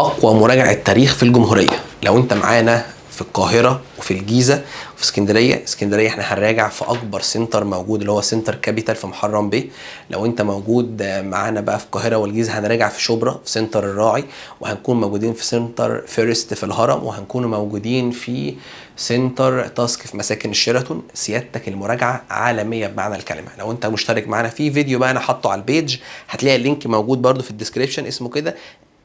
اقوى مراجعه تاريخ في الجمهوريه. لو انت معانا في القاهره وفي الجيزه وفي اسكندريه احنا هنراجع في اكبر سنتر موجود اللي هو سنتر كابيتال في محرم بيه. لو انت موجود معانا بقى في القاهره والجيزه هنراجع في شبرا في سنتر الراعي، وهنكون موجودين في سنتر فيرست في الهرم، وهنكون موجودين في سنتر تاسك في مساكن الشيراتون. سيادتك المراجعه عالميه بمعنى الكلمه. لو انت مشترك معانا في فيديو بقى انا حاطه على البيج، هتلاقي اللينك موجود برده في الديسكريبشن اسمه كده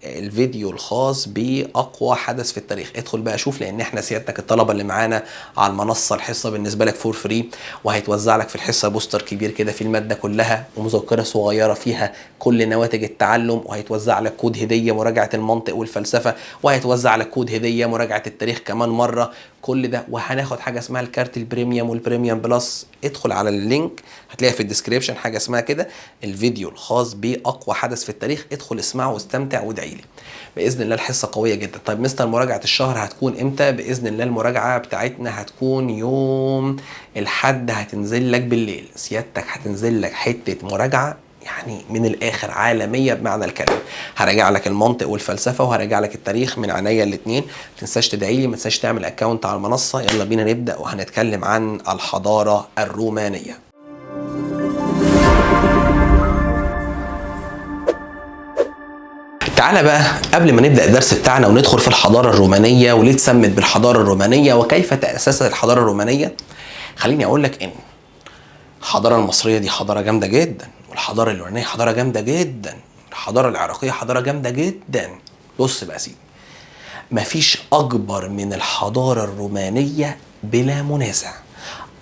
الفيديو الخاص باقوى حدث في التاريخ. ادخل بقى شوف، لان احنا سيادتك الطلبه اللي معانا على المنصه الحصه بالنسبه لك فور فري، وهيتوزع لك في الحصه بوستر كبير كده في الماده كلها ومذكره صغيره فيها كل نواتج التعلم، وهيتوزع لك كود هديه مراجعه المنطق والفلسفه، وهيتوزع لك كود هديه مراجعه التاريخ كمان مره. كل ده وهناخد حاجه اسمها الكارت البريميوم والبريميوم بلس. ادخل على اللينك هتلاقي في الديسكريبشن حاجه اسمها كده الفيديو الخاص باقوى حدث في التاريخ. ادخل اسمعه واستمتع وادعي لي. باذن الله الحصه قويه جدا. طيب مستر مراجعه الشهر هتكون امتى؟ باذن الله المراجعه بتاعتنا هتكون يوم الحد، هتنزل لك بالليل. سيادتك هتنزل لك حته مراجعه يعني من الاخر عالميه بمعنى الكلمه. هراجع لك المنطق والفلسفه وهراجع لك التاريخ من عينيا الاثنين. ما تنساش تدعي لي، ما تنساش تعمل اكونت على المنصه. يلا بينا نبدا وهنتكلم عن الحضاره الرومانيه. تعالى بقى قبل ما نبدأ الدرس بتاعنا وندخل في الحضارة الرومانية وليه اتسمت بالحضارة الرومانية وكيف تأسست الحضارة الرومانية، خليني أقول لك إن الحضارة المصرية دي حضارة جامدة جدا، والحضارة اليونانية حضارة جامدة جدا، الحضارة العراقية حضارة جامدة جدا. بص بقى يا سيدي، مفيش أكبر من الحضارة الرومانية بلا منازع.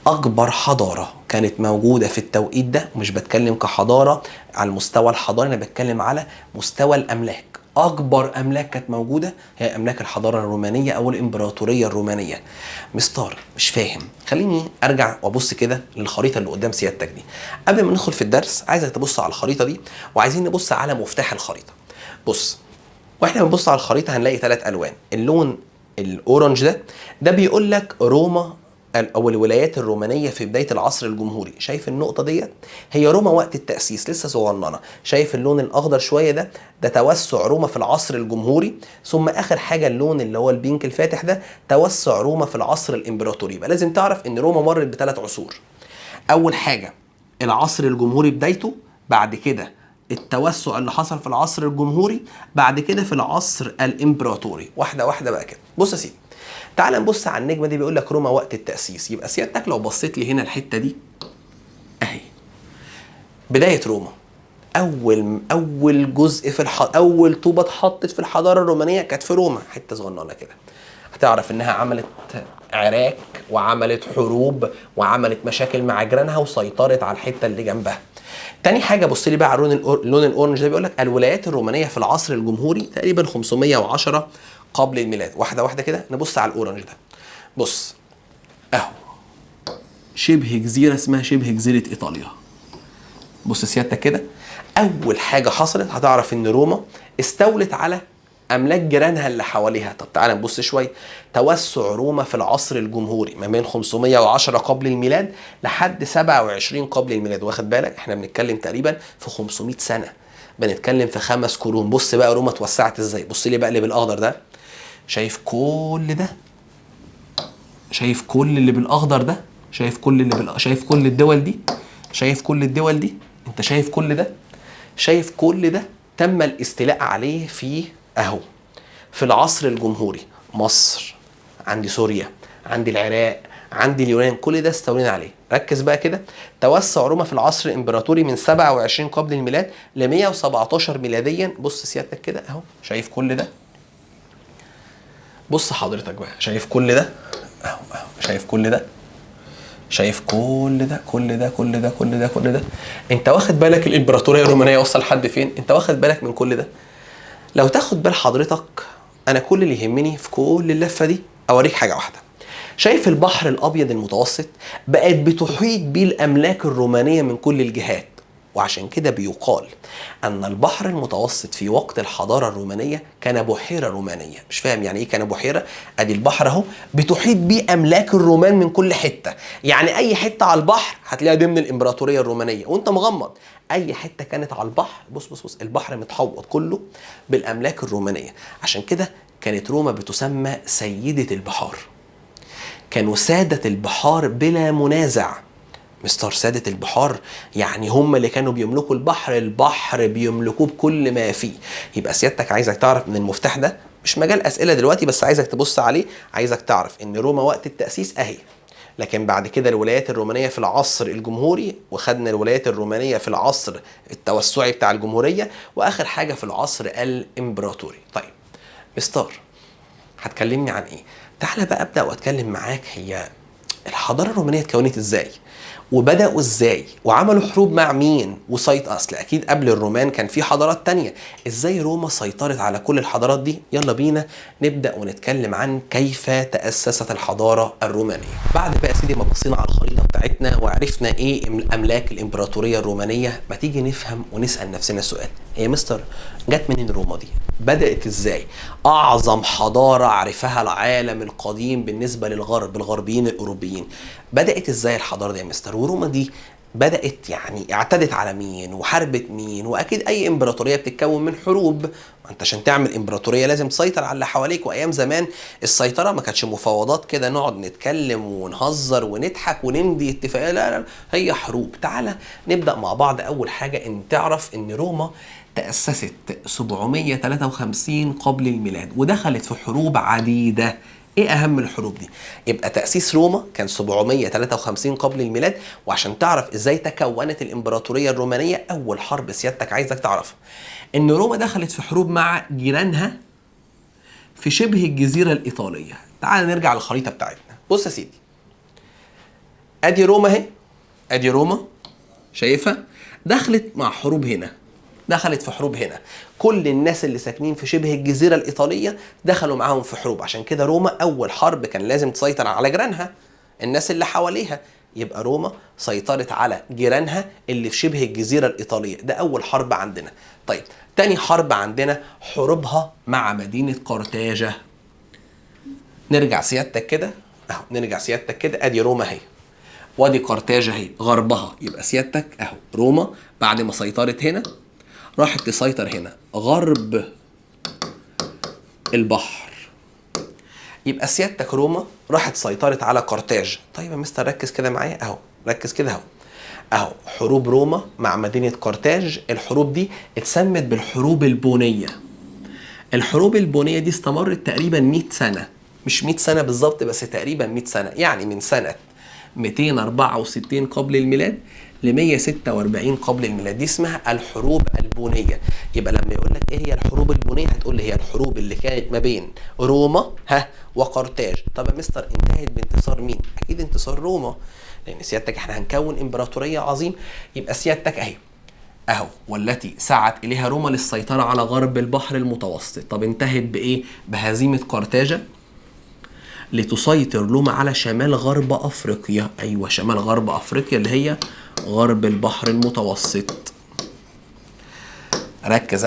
أكبر حضارة كانت موجودة في التوقيت ده، ومش بتكلم كحضارة على المستوى الحضاري، أنا بتكلم على مستوى الأملاك. أكبر أملاك كانت موجودة هي أملاك الحضارة الرومانية أو الإمبراطورية الرومانية. مستر مش فاهم، خليني أرجع وأبص كده للخريطة اللي قدام سيادتك دي. قبل ما ندخل في الدرس عايزك تبص على الخريطة دي، وعايزين نبص على مفتاح الخريطة. بص، واحنا بنبص على الخريطة هنلاقي 3 ألوان. اللون الأورنج ده بيقول لك روما او الولايات الرومانيه في بدايه العصر الجمهوري. شايف النقطه ديت؟ هي روما وقت التاسيس لسه صغننه. شايف اللون الاخضر شويه ده توسع روما في العصر الجمهوري. ثم اخر حاجه اللون اللي هو البينك الفاتح ده توسع روما في العصر الامبراطوري. يبقى لازم تعرف ان روما مرت ب3 عصور. اول حاجه العصر الجمهوري بدايته، بعد كده التوسع اللي حصل في العصر الجمهوري، بعد كده في العصر الامبراطوري. واحده واحده بقى كده. بص يا سيدي، تعال نبص على النجمه دي، بيقول لك روما وقت التاسيس. يبقى سيادتك لو بصيت لي هنا الحته دي اهي بدايه روما. اول جزء في اول طوبه اتحطت في الحضاره الرومانيه كانت في روما، حته صغننه كده. هتعرف انها عملت عراك وعملت حروب وعملت مشاكل مع جيرانها وسيطرت على الحته اللي جنبها. تاني حاجه بص لي بقى على اللون الاورنج ده، بيقول لك الولايات الرومانيه في العصر الجمهوري تقريبا 510 قبل الميلاد. واحده واحده كده نبص على الاورنج ده. بص اهو شبه جزيره اسمها شبه جزيره ايطاليا. بص سيادتك كده، اول حاجه حصلت هتعرف ان روما استولت على املاك جيرانها اللي حواليها. طب تعالى نبص شويه. توسع روما في العصر الجمهوري ما بين 510 قبل الميلاد لحد 27 قبل الميلاد. واخد بالك احنا بنتكلم تقريبا في 500 سنه، بنتكلم في 5 قرون. بص بقى روما اتوسعت ازاي. بص لي بقى اللي بالاخضر ده، شايف كل ده؟ شايف كل اللي بالاخضر ده؟ شايف كل شايف كل الدول دي؟ شايف كل الدول دي؟ انت شايف كل ده؟ شايف كل ده تم الاستيلاء عليه في اهو في العصر الجمهوري. مصر، عندي سوريا، عندي العراق، عندي اليونان، كل ده استولينا عليه. ركز بقى كده، توسع روما في العصر الامبراطوري من 27 قبل الميلاد ل 117 ميلاديا. بص سيادتك كده اهو، شايف كل ده؟ بص حضرتك بقى، شايف كل ده اهو شايف كل ده؟ شايف كل ده كل ده كل ده كل ده كل ده؟ انت واخد بالك الامبراطوريه الرومانيه وصل لحد فين؟ انت واخد بالك من كل ده؟ لو تاخد بال حضرتك، انا كل اللي يهمني في كل اللفه دي اوريك حاجه واحده. شايف البحر الابيض المتوسط بقت بتحيط بيه الاملاك الرومانيه من كل الجهات. وعشان كده بيقال أن البحر المتوسط في وقت الحضارة الرومانية كان بحيرة رومانية. مش فاهم يعني إيه كان بحيرة؟ أدي البحر أهو بتحيط بيه أملاك الرومان من كل حتة، يعني أي حتة على البحر هتلاقيها ضمن الإمبراطورية الرومانية وأنت مغمض. أي حتة كانت على البحر، بص بص بص، البحر متحوط كله بالأملاك الرومانية. عشان كده كانت روما بتسمى سيدة البحار. كانوا سادة البحار بلا منازع. مستر سادة البحار يعني هم اللي كانوا بيملكوا البحر، البحر بيملكوه بكل ما فيه. يبقى سيادتك عايزك تعرف من المفتاح ده، مش مجال أسئلة دلوقتي بس عايزك تبص عليه، عايزك تعرف ان روما وقت التأسيس اهي، لكن بعد كده الولايات الرومانية في العصر الجمهوري، وخدنا الولايات الرومانية في العصر التوسعي بتاع الجمهورية، واخر حاجة في العصر الامبراطوري. طيب مستر هتكلمني عن ايه؟ تعالى بقى ابدأ واتكلم معاك، هي الحضارة الرومانية اتكونت ازاي؟ وبدأوا ازاي؟ وعملوا حروب مع مين؟ اصل اكيد قبل الرومان كان في حضارات تانية، ازاي روما سيطرت على كل الحضارات دي؟ يلا بينا نبدأ ونتكلم عن كيف تأسست الحضارة الرومانية. بعد بقى يا سيدي ما بصينا على الخريطة بتاعتنا وعرفنا ايه املاك الامبراطورية الرومانية، ما تيجي نفهم ونسأل نفسنا سؤال، هي مستر جت منين روما دي؟ بدأت ازاي؟ اعظم حضارة عرفها العالم القديم بالنسبة للغرب، الغربيين الاوروبيين، بدأت ازاي الحضارة دي يا مستر؟ وروما دي بدأت يعني اعتدت على مين وحاربت مين؟ واكيد اي امبراطورية بتتكون من حروب، انت عشان تعمل امبراطورية لازم تسيطر على اللي حواليك. وايام زمان السيطرة ما كانتش مفاوضات كده نقعد نتكلم ونهزر ونضحك ونمضي اتفاقية، لا هي حروب. تعالى نبدأ مع بعض. اول حاجة ان تعرف ان روما تأسست 753 قبل الميلاد ودخلت في حروب عديدة. ايه اهم الحروب دي؟ يبقى تأسيس روما كان 753 قبل الميلاد. وعشان تعرف ازاي تكونت الامبراطورية الرومانية، اول حرب سيادتك عايزك تعرفها ان روما دخلت في حروب مع جيرانها في شبه الجزيرة الايطالية. تعال نرجع للخريطة بتاعتنا. بص يا سيدي، ادي روما اهي، ادي روما شايفها، دخلت مع حروب هنا، دخلت في حروب هنا. كل الناس اللي ساكنين في شبه الجزيرة الإيطالية دخلوا معاهم في حروب. عشان كده روما أول حرب كان لازم تسيطر على جيرانها، الناس اللي حواليها. يبقى روما سيطرت على جيرانها اللي في شبه الجزيرة الإيطالية، ده أول حرب عندنا. طيب تاني حرب عندنا حروبها مع مدينة قرطاجة. نرجع سيادتك كده اهو، نرجع سيادتك كده، ادي روما اهي وادي قرطاجة اهي غربها. يبقى سيادتك اهو روما بعد ما سيطرت هنا راحت تسيطر هنا غرب البحر. يبقى سيادتك روما راحت سيطرت على قرطاج. طيب يا مستر ركز كده معايا اهو، ركز كده اهو، اهو حروب روما مع مدينة قرطاج. الحروب دي اتسمت بالحروب البونية. الحروب البونية دي استمرت تقريبا 100 سنة، مش 100 سنة بالظبط بس تقريبا 100 سنة، يعني من سنة 264 قبل الميلاد ل 146 قبل الميلاد. دي اسمها الحروب البونية. يبقى لما يقول لك ايه هي الحروب البونية هتقول لي هي الحروب اللي كانت ما بين روما وقرطاج. طب يا مستر انتهت بانتصار مين؟ اكيد انتصار روما، لان سيادتك احنا هنكون امبراطورية عظيم. يبقى سيادتك اهي اهو، والتي سعت اليها روما للسيطرة على غرب البحر المتوسط. طب انتهت بايه؟ بهزيمة قرطاجة لتسيطر روما على شمال غرب افريقيا. ايوه شمال غرب افريقيا اللي هي غرب البحر المتوسط. ركز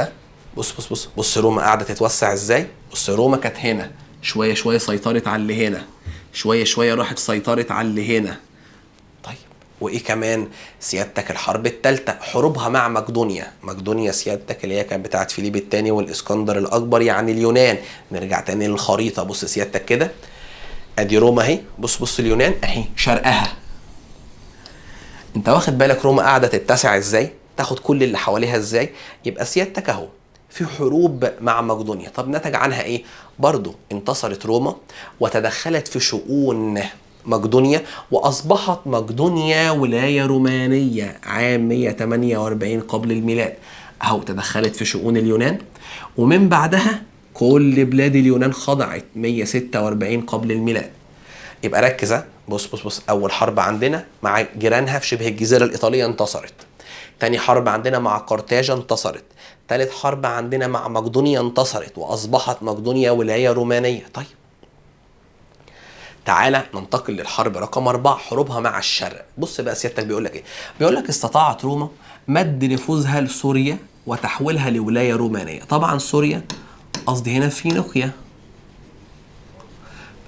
بص بص بص بص، روما قاعده تتوسع ازاي. بص روما كانت هنا، شويه شويه سيطرت على اللي هنا، شويه شويه راحت سيطرت على اللي هنا. طيب وايه كمان سيادتك؟ الحرب الثالثه حروبها مع مقدونيا. مقدونيا سيادتك اللي هي كانت بتاعت فيليب الثاني والاسكندر الاكبر، يعني اليونان. نرجع تاني للخريطه، بص سيادتك كده ادي روما اهي، بص بص اليونان اهي شرقها. انت واخد بالك روما قاعده تتسع ازاي، تاخد كل اللي حواليها ازاي؟ يبقى سيادتك اهو في حروب مع مقدونيا. طب نتج عنها ايه؟ برضو انتصرت روما وتدخلت في شؤون مقدونيا، واصبحت مقدونيا ولايه رومانيه عام 148 قبل الميلاد. اهو تدخلت في شؤون اليونان، ومن بعدها كل بلاد اليونان خضعت 146 قبل الميلاد. يبقى ركز بص بص بص، اول حرب عندنا مع جيرانها في شبه الجزيره الايطاليه انتصرت. تاني حرب عندنا مع قرطاج انتصرت. تالت حرب عندنا مع مقدونيا انتصرت واصبحت مقدونيا ولايه رومانيه. طيب تعالى ننتقل للحرب رقم 4، حروبها مع الشرق. بص بقى سيادتك بيقول لك ايه؟ بيقول لك استطاعت روما مد نفوذها لسوريا وتحويلها لولايه رومانيه. طبعا سوريا قصدي هنا فينيقيا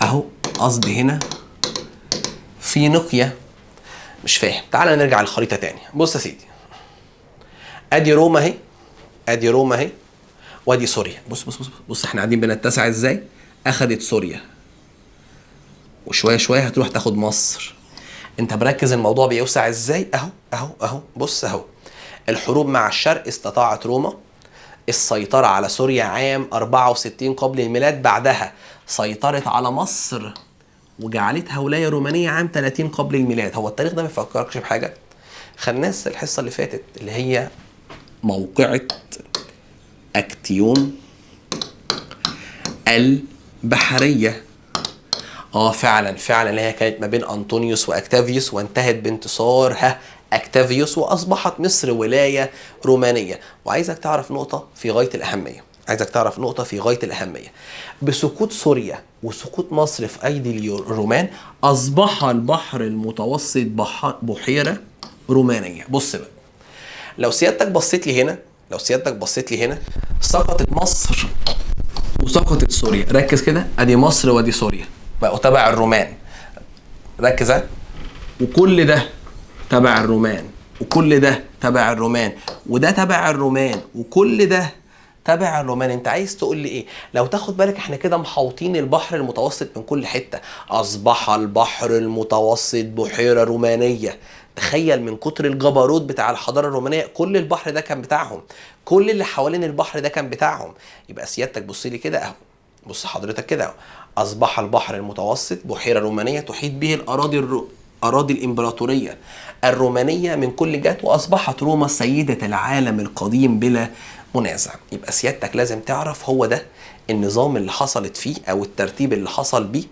اهو، قصدي هنا فينيقيا. مش فاهم؟ تعالى نرجع للخريطه تاني. بص يا سيدي، ادي روما اهي، ادي روما اهي، وادي سوريا. بص بص بص بص احنا قاعدين بنتسع ازاي. اخدت سوريا وشويه شويه هتروح تاخد مصر. انت مركز الموضوع بيوسع ازاي؟ اهو اهو اهو، بص اهو. الحروب مع الشرق استطاعت روما السيطرة على سوريا عام 64 قبل الميلاد، بعدها سيطرت على مصر وجعلتها ولاية رومانية عام 30 قبل الميلاد. هو التاريخ ده ما يفكركش بحاجة؟ خلناش الحصة اللي فاتت اللي هي موقعة أكتيوم البحرية. فعلا فعلا، اللي هي كانت ما بين أنطونيوس وأكتافيوس، وانتهت بانتصار أكتافيوس، وأصبحت مصر ولاية رومانية. وعايزك تعرف نقطة في غاية الأهمية، بسقوط سوريا وسقوط مصر في أيدي الرومان أصبح البحر المتوسط بحيرة رومانية. بص بقى، لو سيادتك بصيت لي هنا، سقطت مصر وسقطت سوريا. ركز كده، ادي مصر وادي سوريا بقوا تبع الرومان. ركز، وكل ده تبع الرومان، وكل ده تبع الرومان، وده تبع الرومان، وكل ده تبع الرومان. انت عايز تقول لي ايه؟ لو تاخد بالك احنا كده محاوطين البحر المتوسط من كل حته. اصبح البحر المتوسط بحيره رومانيه. تخيل من كتر الجبروت بتاع الحضاره الرومانيه، كل البحر ده كان بتاعهم، كل اللي حوالين البحر ده كان بتاعهم. يبقى سيادتك بص لي كده اهو، بص حضرتك كده اهو. اصبح البحر المتوسط بحيره رومانيه تحيط به اراضي الامبراطوريه الرومانيه من كل جهه، واصبحت روما سيده العالم القديم بلا منازع. يبقى سيادتك لازم تعرف هو ده النظام اللي حصلت فيه، او الترتيب اللي حصل بيه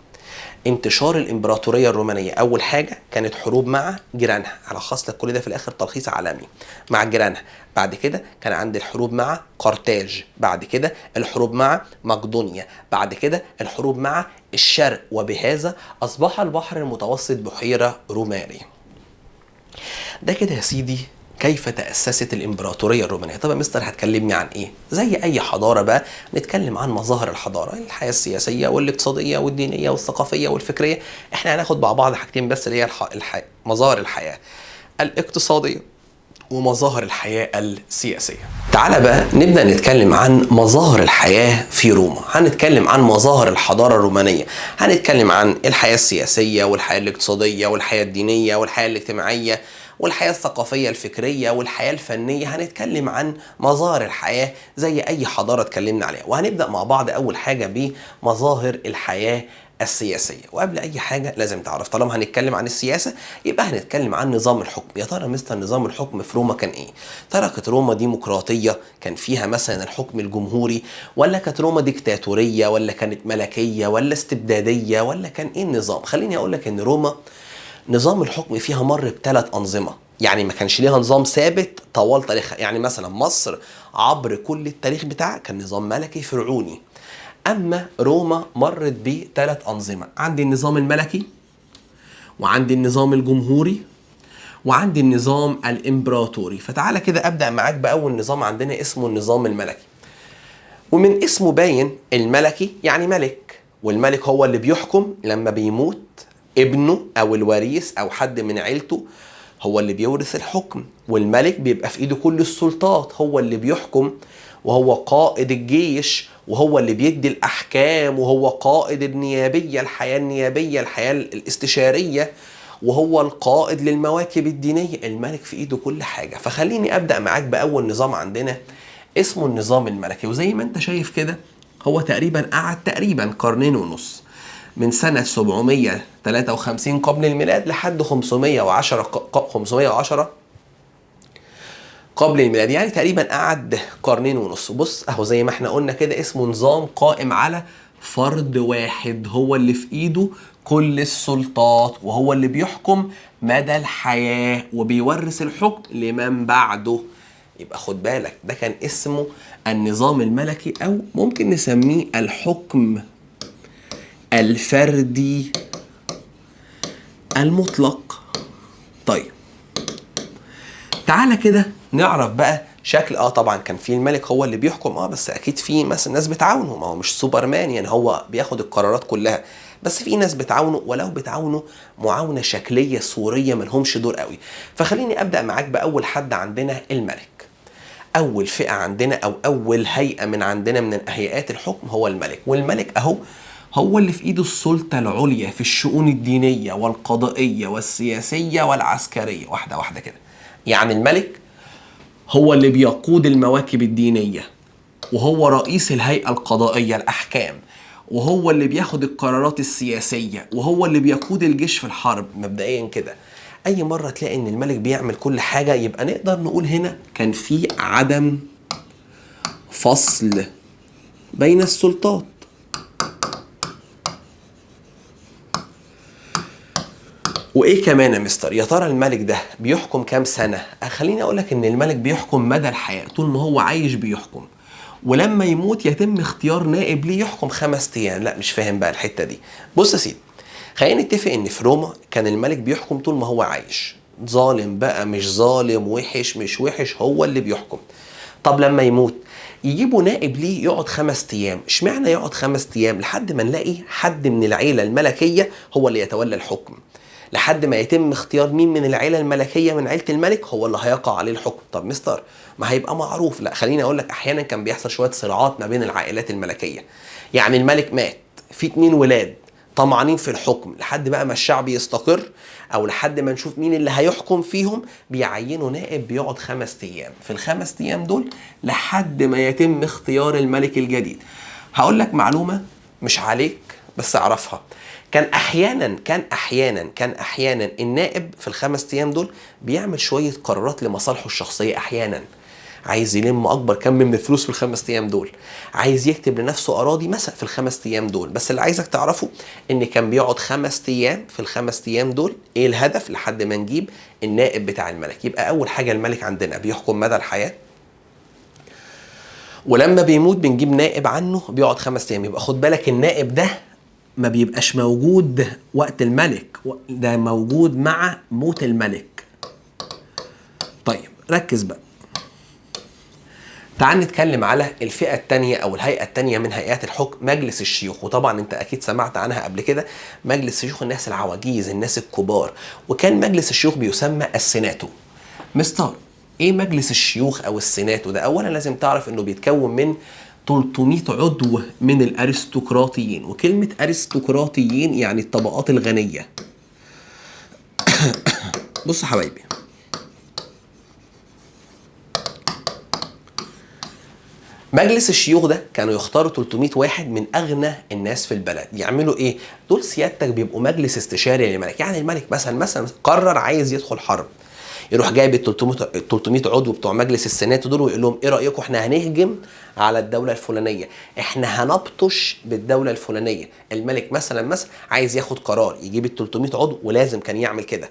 انتشار الامبراطوريه الرومانيه. اول حاجه كانت حروب مع جيرانها، هلخص لك كل ده في الاخر تلخيص عالمي، مع جيرانها. بعد كده كان عند الحروب مع قرطاج، بعد كده الحروب مع مقدونيا، بعد كده الحروب مع الشرق، وبهذا اصبح البحر المتوسط بحيره رومانيه. ده كده يا سيدي كيف تأسست الإمبراطورية الرومانية. طب يا مستر هتكلمني عن إيه؟ زي أي حضارة بقى نتكلم عن مظاهر الحضارة، الحياة السياسية والاقتصادية والدينية والثقافية والفكرية. إحنا هناخد مع بعض حاجتين بس، اللي هي مظاهر الحياة الاقتصادية ومظاهر الحياة السياسية. تعال بقى نبدأ نتكلم عن مظاهر الحياة في روما. هنتكلم عن مظاهر الحضارة الرومانية، هنتكلم عن الحياة السياسية والحياة الاقتصادية والحياة الدينية والحياة الاجتماعية والحياة الثقافية الفكرية والحياة الفنية. هنتكلم عن مظاهر الحياة زي أي حضارة اتكلمنا عليها. وهنبدأ مع بعض أول حاجة بمظاهر الحياة السياسية. وقبل أي حاجة لازم تعرف، طالما هنتكلم عن السياسة يبقى هنتكلم عن نظام الحكم. يا ترى مثل نظام الحكم في روما كان إيه؟ ترى كانت روما ديمقراطية كان فيها مثلا الحكم الجمهوري، ولا كانت روما ديكتاتورية، ولا كانت ملكية، ولا استبدادية، ولا كان إيه النظام؟ خليني أقول لك إن روما نظام الحكم فيها مر ب3 أنظمة، يعني ما كانش ليها نظام ثابت طوال تاريخها. يعني مثلا مصر عبر كل التاريخ بتاعها كان نظام ملكي فرعوني، أما روما مرت ب3 أنظمة. عندي النظام الملكي، وعندي النظام الجمهوري، وعندي النظام الإمبراطوري. فتعالى كده أبدأ معاك بأول نظام عندنا اسمه النظام الملكي. ومن اسمه باين الملكي يعني ملك، والملك هو اللي بيحكم. لما بيموت ابنه أو الوريث أو حد من عيلته هو اللي بيورث الحكم، والملك بيبقى في إيده كل السلطات، هو اللي بيحكم، وهو قائد الجيش، وهو اللي بيدي الأحكام، وهو قائد النيابية، الحياة النيابية، الحياة الاستشارية، وهو القائد للمواكب الدينية. الملك في إيده كل حاجة. فخليني أبدأ معاك بأول نظام عندنا اسمه النظام الملكي. وزي ما انت شايف كده هو تقريبا قعد تقريبا 2.5 قرن، من سنة 753 قبل الميلاد لحد 510 قبل الميلاد، يعني تقريبا قعد 2.5 قرن. بص اهو زي ما احنا قلنا كده اسمه نظام قائم على فرد واحد، هو اللي في ايده كل السلطات، وهو اللي بيحكم مدى الحياة، وبيورث الحكم لمن بعده. يبقى خد بالك ده كان اسمه النظام الملكي، او ممكن نسميه الحكم الفردي المطلق. طيب تعالى كده نعرف بقى شكل طبعا كان في الملك هو اللي بيحكم بس اكيد في مثلا ناس بتعاونه، ما هو مش سوبرمان يعني هو بياخد القرارات كلها، بس في ناس بتعاونه ولو بتعاونه معاونه شكليه صوريه ملهمش دور قوي. فخليني ابدا معاك باول حد عندنا الملك. اول فئه عندنا او اول هيئه من عندنا من هيئات الحكم هو الملك، والملك اهو هو اللي في ايده السلطه العليا في الشؤون الدينيه والقضائيه والسياسيه والعسكريه. واحده واحده كده. يعني الملك هو اللي بيقود المواكب الدينيه، وهو رئيس الهيئه القضائيه الاحكام، وهو اللي بياخد القرارات السياسيه، وهو اللي بيقود الجيش في الحرب. مبدئيا كده اي مره تلاقي ان الملك بيعمل كل حاجه يبقى نقدر نقول هنا كان في عدم فصل بين السلطات. وايه كمان يا مستر؟ يا ترى الملك ده بيحكم كام سنه؟ خليني اقول لك ان الملك بيحكم مدى الحياه، طول ما هو عايش بيحكم، ولما يموت يتم اختيار نائب ليه يحكم 5 ايام. لا مش فاهم بقى الحته دي. بص يا سيدي، خلينا نتفق ان في روما كان الملك بيحكم طول ما هو عايش، ظالم بقى مش ظالم، وحش مش وحش، هو اللي بيحكم. طب لما يموت يجيبوا نائب ليه يقعد 5 ايام. اشمعنى يقعد 5 ايام؟ لحد ما نلاقي حد من العيله الملكيه هو اللي يتولى الحكم، لحد ما يتم اختيار مين من العيله الملكيه من عيله الملك هو اللي هيقع عليه الحكم. طب مستر ما هيبقى معروف؟ لا خليني اقول لك احيانا كان بيحصل شويه صراعات ما بين العائلات الملكيه. يعني الملك مات، في 2 ولاد طمعانين في الحكم، لحد بقى ما الشعب يستقر او لحد ما نشوف مين اللي هيحكم فيهم بيعينوا نائب بيقعد 5 ايام. في ال5 ايام دول لحد ما يتم اختيار الملك الجديد. هقول لك معلومه مش عليك بس اعرفها، كان احيانا النائب في ال5 ايام دول بيعمل شويه قرارات لمصالحه الشخصيه. احيانا عايز يلم اكبر كم من الفلوس في ال5 ايام دول، عايز يكتب لنفسه اراضي مثلا في ال5 ايام دول. بس اللي عايزك تعرفه ان كان بيقعد 5 ايام في ال5 ايام دول. ايه الهدف؟ لحد ما نجيب النائب بتاع الملك. يبقى اول حاجه الملك عندنا بيحكم مدى الحياه، ولما بيموت بنجيب نائب عنه بيقعد 5 ايام. يبقى خد بالك النائب ده ما بيبقاش موجود وقت الملك، ده موجود مع موت الملك. طيب ركز بقى، تعال نتكلم على الفئة التانية أو الهيئة التانية من هيئات الحكم، مجلس الشيوخ. وطبعا أنت أكيد سمعت عنها قبل كده. مجلس الشيوخ الناس العواجيز، الناس الكبار، وكان مجلس الشيوخ بيسمى السيناتو. مستر إيه مجلس الشيوخ أو السيناتو ده؟ أولا لازم تعرف إنه بيتكون من 300 عضو من الأرستقراطيين، وكلمة أرستقراطيين يعني الطبقات الغنية. بص يا حبايبي، مجلس الشيوخ ده كانوا يختاروا 300 واحد من اغنى الناس في البلد. يعملوا ايه؟ دول سيادتك بيبقوا مجلس استشاري للملك. يعني الملك مثلا قرر عايز يدخل حرب، يروح جايب ال 300 عضو بتوع مجلس السنات دول ويقول لهم ايه رايكم احنا هنهجم على الدوله الفلانيه، احنا هنبطش بالدوله الفلانيه. الملك مثلا عايز ياخد قرار، يجيب ال 300 عضو، ولازم كان يعمل كده.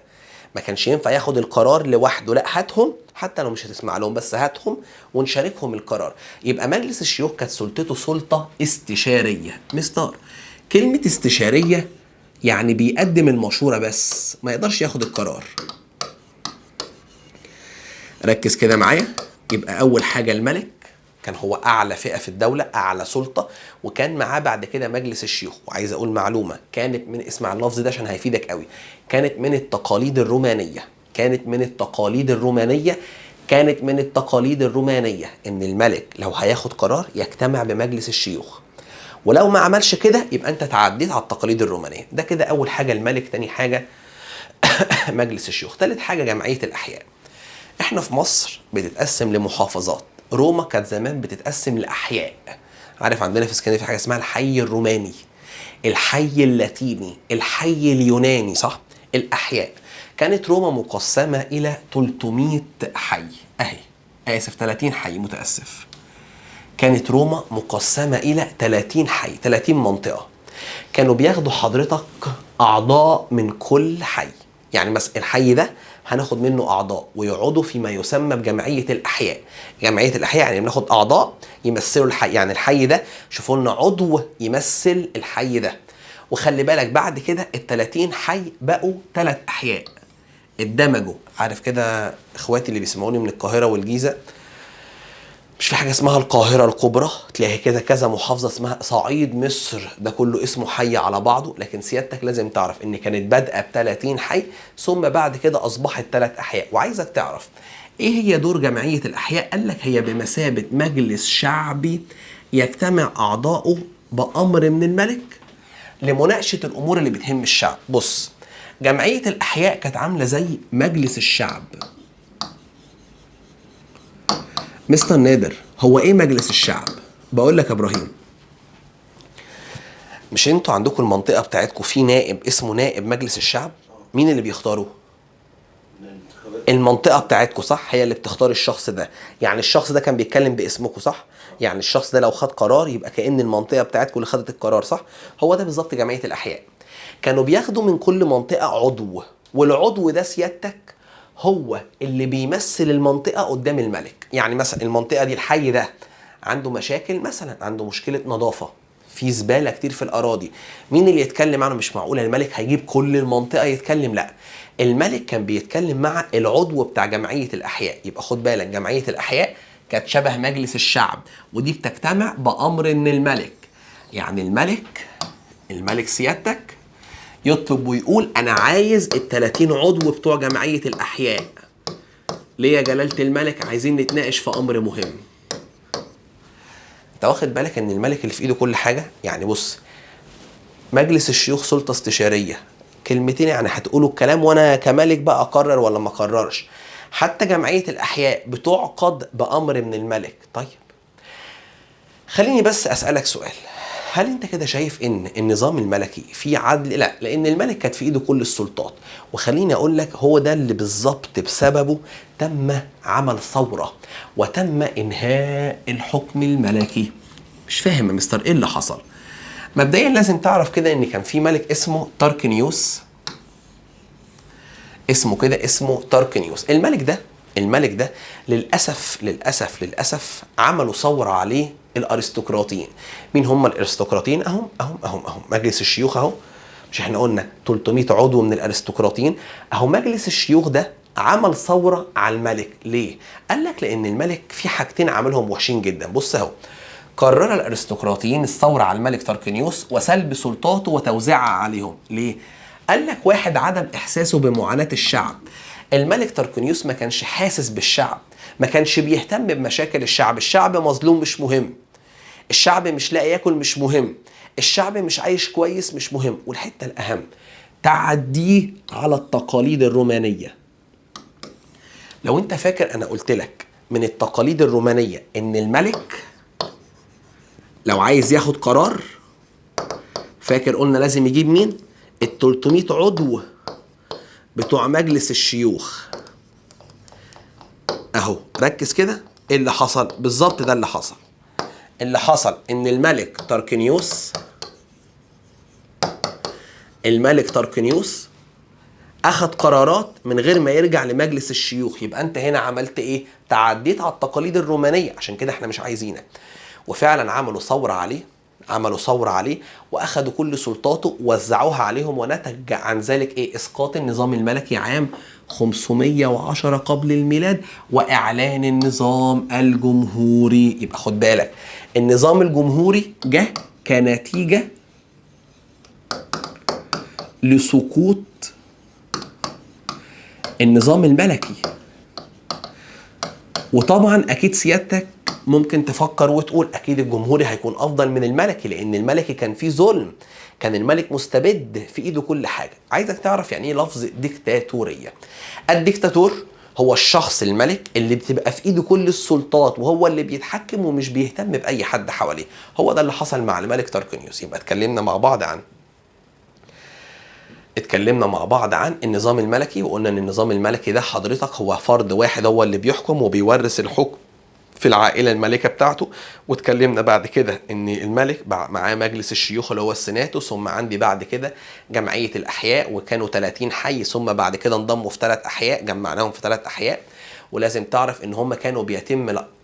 ما كانش ينفع ياخد القرار لوحده، لا هاتهم حتى لو مش هتسمع لهم، بس هاتهم ونشاركهم القرار. يبقى مجلس الشيوخ كانت سلطته سلطه استشاريه. مستر كلمه استشاريه يعني بيقدم المشوره بس ما يقدرش ياخد القرار. ركز كده معايا. يبقى اول حاجه الملك كان هو اعلى فئه في الدوله، اعلى سلطه، وكان معاه بعد كده مجلس الشيوخ. وعايز اقول معلومه كانت من، اسمع اللفظ ده عشان هيفيدك قوي، كانت من التقاليد الرومانيه. ان الملك لو هياخد قرار يجتمع بمجلس الشيوخ، ولو ما عملش كده يبقى انت تعديت على التقاليد الرومانيه. ده كده اول حاجه الملك. تاني حاجه مجلس الشيوخ. تالت حاجه جمعيه الاحياء. احنا في مصر بتتقسم لمحافظات، روما كانت زمان بتتقسم لاحياء. عارف عندنا في اسكندريه في حاجه اسمها الحي الروماني، الحي اللاتيني، الحي اليوناني، صح؟ الاحياء. كانت روما مقسمه الى 300 حي. 30 حي، متاسف. كانت روما مقسمه الى 30 حي، 30 منطقه. كانوا بياخدوا حضرتك اعضاء من كل حي. يعني مثلا الحي ده هناخد منه اعضاء ويقعدوا فيما يسمى بجمعيه الاحياء. جمعيه الاحياء يعني بناخد اعضاء يمثلوا الحي. يعني الحي ده شوفوا لنا عضو يمثل الحي ده، وخلي بالك بعد كده ال30 حي بقوا 3 احياء اتدمجوا. عارف كده اخواتي اللي بيسمعوني من القاهره والجيزه، مش في حاجه اسمها القاهره الكبرى، تلاقي كده كذا محافظه اسمها صعيد مصر، ده كله اسمه حي على بعضه. لكن سيادتك لازم تعرف ان كانت بادئه ب30 حي، ثم بعد كده اصبحت 3 احياء. وعايزك تعرف ايه هي دور جمعيه الاحياء. قال لك هي بمثابه مجلس شعبي يجتمع اعضاؤه بامر من الملك لمناقشه الامور اللي بتهم الشعب. بص، جمعيه الاحياء كانت عامله زي مجلس الشعب. مستر نادر، هو ايه مجلس الشعب؟ بقول لك يا ابراهيم، مش انتوا عندكم المنطقه بتاعتكم في نائب اسمه نائب مجلس الشعب؟ مين اللي بيختاره؟ المنطقه بتاعتكم، صح؟ هي اللي بتختار الشخص ده. يعني الشخص ده كان بيتكلم باسمكم، صح؟ يعني الشخص ده لو خد قرار يبقى كأن المنطقه بتاعتكم اللي خدت القرار، صح؟ هو ده بالظبط جمعيه الاحياء. كانوا بياخدوا من كل منطقه عضو، والعضو ده سيادتك هو اللي بيمثل المنطقه قدام الملك. يعني مثلا المنطقه دي، الحي ده عنده مشاكل، مثلا عنده مشكله نظافه، في زباله كتير في الاراضي، مين اللي يتكلم عنه؟ مش معقول الملك هيجيب كل المنطقه يتكلم، لا، الملك كان بيتكلم مع العضو بتاع جمعيه الاحياء. يبقى خد بالك، جمعيه الاحياء كانت شبه مجلس الشعب، ودي بتجتمع بامر من الملك. يعني الملك سيادتك يطلب ويقول انا عايز ال30 عضو بتوع جمعيه الاحياء. ليه يا جلاله الملك؟ عايزين نتناقش في امر مهم. انت واخد بالك ان الملك اللي في ايده كل حاجه؟ يعني بص، مجلس الشيوخ سلطه استشاريه، كلمتين يعني هتقولوا الكلام وانا كملك بقى اقرر ولا ما اقررش. حتى جمعيه الاحياء بتعقد بامر من الملك. طيب خليني بس اسالك سؤال، هل انت كده شايف ان النظام الملكي فيه عدل؟ لا، لان الملك كانت في ايده كل السلطات. وخليني اقول لك، هو ده اللي بالظبط بسببه تم عمل ثوره وتم انهاء الحكم الملكي. مش فاهم يا مستر ايه اللي حصل؟ مبدئيا لازم تعرف كده ان كان في ملك اسمه تاركنيوس، اسمه كده، اسمه تاركنيوس. الملك ده للاسف عملوا ثوره عليه الارستقراطيين. مين هم الارستقراطيين؟ اهم مجلس الشيوخ اهو. مش احنا قلنا 300 عضو من الارستقراطيين؟ اهو مجلس الشيوخ ده عمل ثوره على الملك. ليه؟ قال لك لان الملك في حاجتين عملهم وحشين جدا. بص اهو، قرر الارستقراطيين الثوره على الملك تاركنيوس وسلب سلطاته وتوزيعها عليهم. ليه؟ قال لك واحد، عدم احساسه بمعاناه الشعب. الملك تاركنيوس ما كانش حاسس بالشعب، ما كانش بيهتم بمشاكل الشعب. الشعب مظلوم مش مهم، الشعب مش لاقي ياكل مش مهم، الشعب مش عايش كويس مش مهم. والحته الاهم، تعديه على التقاليد الرومانيه. لو انت فاكر انا قلت لك من التقاليد الرومانيه ان الملك لو عايز ياخد قرار، فاكر قلنا لازم يجيب مين؟ ال300 عضو بتوع مجلس الشيوخ. اهو ركز كده، ايه اللي حصل بالظبط؟ ده اللي حصل ان الملك تاركنيوس اخد قرارات من غير ما يرجع لمجلس الشيوخ. يبقى انت هنا عملت ايه؟ تعديت على التقاليد الرومانيه، عشان كده احنا مش عايزينك. وفعلا عملوا ثوره عليه واخدوا كل سلطاته ووزعوها عليهم، ونتج عن ذلك ايه؟ اسقاط النظام الملكي عام 510 قبل الميلاد واعلان النظام الجمهوري. يبقى خد بالك، النظام الجمهوري جه كنتيجه لسقوط النظام الملكي. وطبعا اكيد سيادتك ممكن تفكر وتقول اكيد الجمهوري هيكون افضل من الملكي، لان الملكي كان فيه ظلم، كان الملك مستبد في ايده كل حاجه. عايزك تعرف يعني ايه لفظ ديكتاتوريه. الديكتاتور هو الشخص الملك اللي بتبقى في ايده كل السلطات وهو اللي بيتحكم ومش بيهتم باي حد حواليه. هو ده اللي حصل مع الملك تاركنيوس. يبقى اتكلمنا مع بعض عن النظام الملكي، وقلنا ان النظام الملكي ده حضرتك هو فرد واحد هو اللي بيحكم وبيورث الحكم في العائله المالكه بتاعته. واتكلمنا بعد كده ان الملك معاه مجلس الشيوخ اللي هو السيناتو، ثم عندي بعد كده جمعيه الاحياء وكانوا 30 حي، ثم بعد كده انضموا في 3 احياء، جمعناهم في 3 احياء. ولازم تعرف ان هم كانوا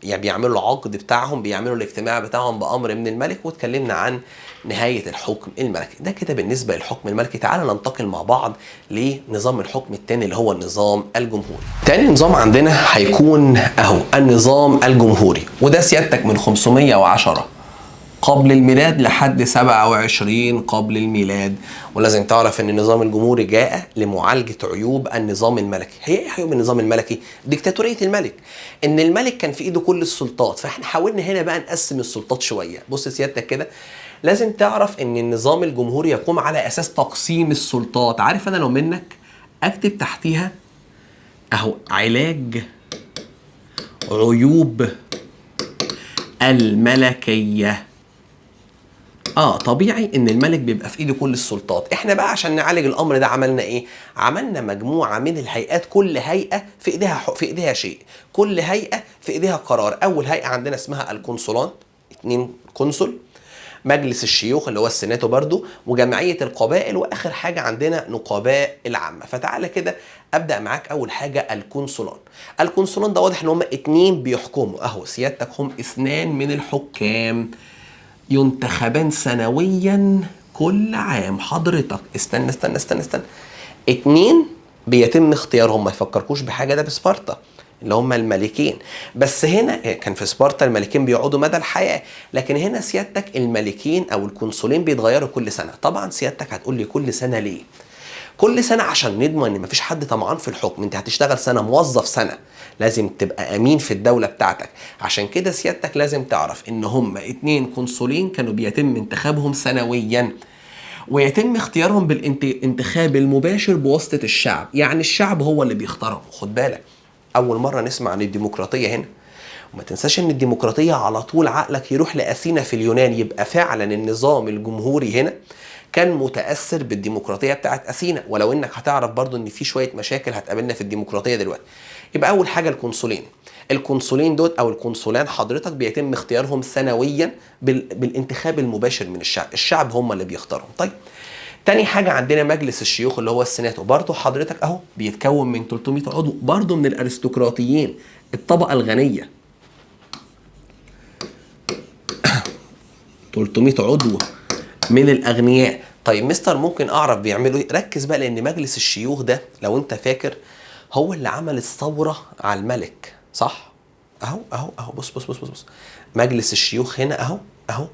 بيعملوا العقد بتاعهم، بيعملوا الاجتماع بتاعهم بامر من الملك. واتكلمنا عن نهاية الحكم الملكي. ده كده بالنسبة للحكم الملكي. تعال ننتقل مع بعض لنظام الحكم التاني اللي هو النظام الجمهوري. تاني نظام عندنا هيكون اهو النظام الجمهوري، وده سيادتك من 510 قبل الميلاد لحد 27 قبل الميلاد. ولازم تعرف ان النظام الجمهوري جاء لمعالجة عيوب النظام الملكي. هي ايه عيوب النظام الملكي؟ ديكتاتورية الملك، ان الملك كان في ايده كل السلطات. فاحنا حاولنا هنا بقى نقسم السلطات شوية. بص سيادتك كده، لازم تعرف ان النظام الجمهوري يقوم على اساس تقسيم السلطات. عارف انا لو منك اكتب تحتيها اهو علاج عيوب الملكية. طبيعي ان الملك بيبقى في ايده كل السلطات. احنا بقى عشان نعالج الامر ده عملنا ايه؟ عملنا مجموعه من الهيئات، كل هيئه في ايديها شيء، كل هيئه في ايديها قرار. اول هيئه عندنا اسمها القنصلان، 2 قنصل، مجلس الشيوخ اللي هو السيناتو برضو، وجمعيه القبائل، واخر حاجه عندنا نقباء العامه. فتعالى كده ابدا معاك. اول حاجه القنصلان. القنصلان ده واضح ان هم 2 بيحكموا اهو سيادتك، هم 2 من الحكام ينتخبان سنويا كل عام. حضرتك استنى استنى استنى استنى، 2 بيتم اختيارهم، ما يفكركوش بحاجه، ده بسبارتا اللي هم الملكين. بس هنا كان في سبارتا الملكين بيقعدوا مدى الحياه، لكن هنا سيادتك الملكين او القنصلين بيتغيروا كل سنه. طبعا سيادتك هتقول لي كل سنه ليه؟ كل سنه عشان نضمن ان مفيش حد طمعان في الحكم. انت هتشتغل سنه، موظف سنه، لازم تبقى امين في الدوله بتاعتك. عشان كده سيادتك لازم تعرف ان هم 2 قنصلين كانوا بيتم انتخابهم سنويا، ويتم اختيارهم بالانتخاب المباشر بواسطه الشعب. يعني الشعب هو اللي بيختارهم. خد بالك، اول مره نسمع عن الديمقراطيه هنا. وما تنساش ان الديمقراطيه على طول عقلك يروح لاثينا في اليونان. يبقى فعلا النظام الجمهوري هنا كان متاثر بالديمقراطيه بتاعت اثينا، ولو انك هتعرف برضو ان في شويه مشاكل هتقابلنا في الديمقراطيه دلوقتي. يبقى اول حاجه القنصلين دول او القنصلان حضرتك بيتم اختيارهم سنويا بالانتخاب المباشر من الشعب. الشعب هم اللي بيختارهم. طيب، تاني حاجة عندنا مجلس الشيوخ اللي هو السيناتو. برضه حضرتك اهو بيتكون من 300 عضو، برضه من الارستقراطيين، الطبقة الغنية. 300 عضو من الاغنياء. طيب مستر ممكن اعرف بيعملوا ايه؟ ركز بقى، لان مجلس الشيوخ ده لو انت فاكر هو اللي عمل الثورة على الملك، صح؟ اهو بص بص بص بص بص. مجلس الشيوخ هنا اهو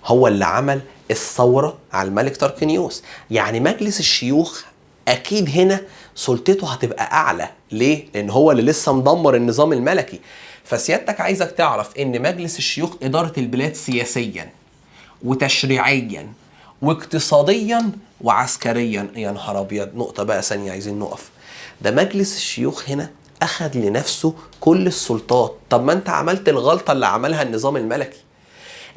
هو اللي عمل الثورة على الملك تركنيوس. يعني مجلس الشيوخ اكيد هنا سلطته هتبقى اعلى. ليه؟ لان هو اللي لسه مدمر النظام الملكي. فسيادتك عايزك تعرف ان مجلس الشيوخ ادارة البلاد سياسيا وتشريعيا واقتصاديا وعسكريا. يا نهار ابيض، نقطة بقى ثانية عايزين نقف. ده مجلس الشيوخ هنا اخذ لنفسه كل السلطات. طب ما انت عملت الغلطة اللي عملها النظام الملكي.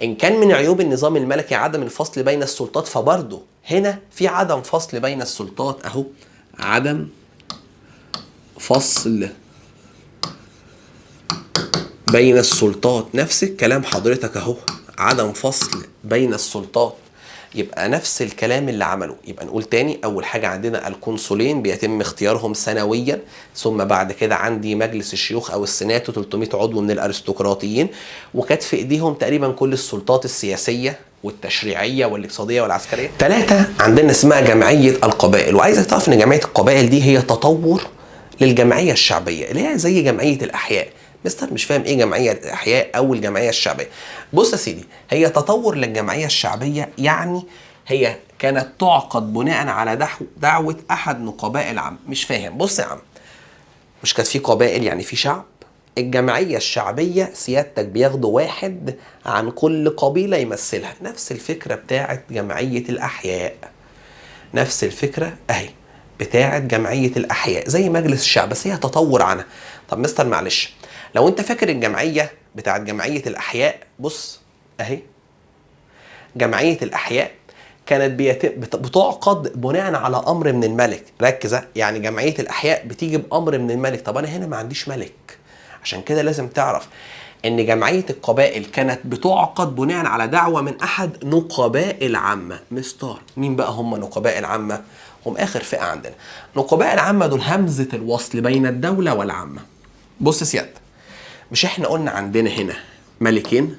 ان كان من عيوب النظام الملكي عدم الفصل بين السلطات، فبرضه هنا في عدم فصل بين السلطات اهو، عدم فصل بين السلطات. نفس الكلام حضرتك اهو، عدم فصل بين السلطات. يبقى نفس الكلام اللي عمله. يبقى نقول تاني، اول حاجة عندنا القنصلين بيتم اختيارهم سنويا، ثم بعد كده عندي مجلس الشيوخ او السيناتو 300 عضو من الارستقراطيين، وكانت في ايديهم تقريبا كل السلطات السياسية والتشريعية والاقتصادية والعسكرية. 3 عندنا اسمها جمعية القبائل. وعايزك تعرف ان جمعية القبائل دي هي تطور للجمعية الشعبية اللي هي زي جمعية الأحياء. مستر مش فاهم ايه جمعية الأحياء أو الجمعية الشعبية. بص يا سيدي، هي تطور للجمعية الشعبية. يعني هي كانت تعقد بناء على دعوة أحد نقباء العام. مش فاهم. بص يا عم، مش كانت في قبائل يعني في شعب؟ الجمعية الشعبية سيادتك بياخدوا واحد عن كل قبيلة يمثلها. نفس الفكرة بتاعت جمعية الأحياء، نفس الفكرة اهي بتاعت جمعية الأحياء زي مجلس الشعب، بس هي تطور عنها. طب مستر معلش، لو انت فاكر الجمعية بتاعت جمعية الأحياء، بص اهي جمعية الأحياء كانت بتعقد بناء على أمر من الملك. ركز، يعني جمعية الأحياء بتيجي بأمر من الملك. طب أنا هنا ما عنديش ملك، عشان كده لازم تعرف ان جمعية القبائل كانت بتعقد بناء على دعوة من احد نقباء العامة. مستر مين بقى هم نقباء العامة؟ هم اخر فئة عندنا. نقباء العامة دول همزة الوصل بين الدولة والعامة. بص سيادة، مش احنا قلنا عندنا هنا ملكين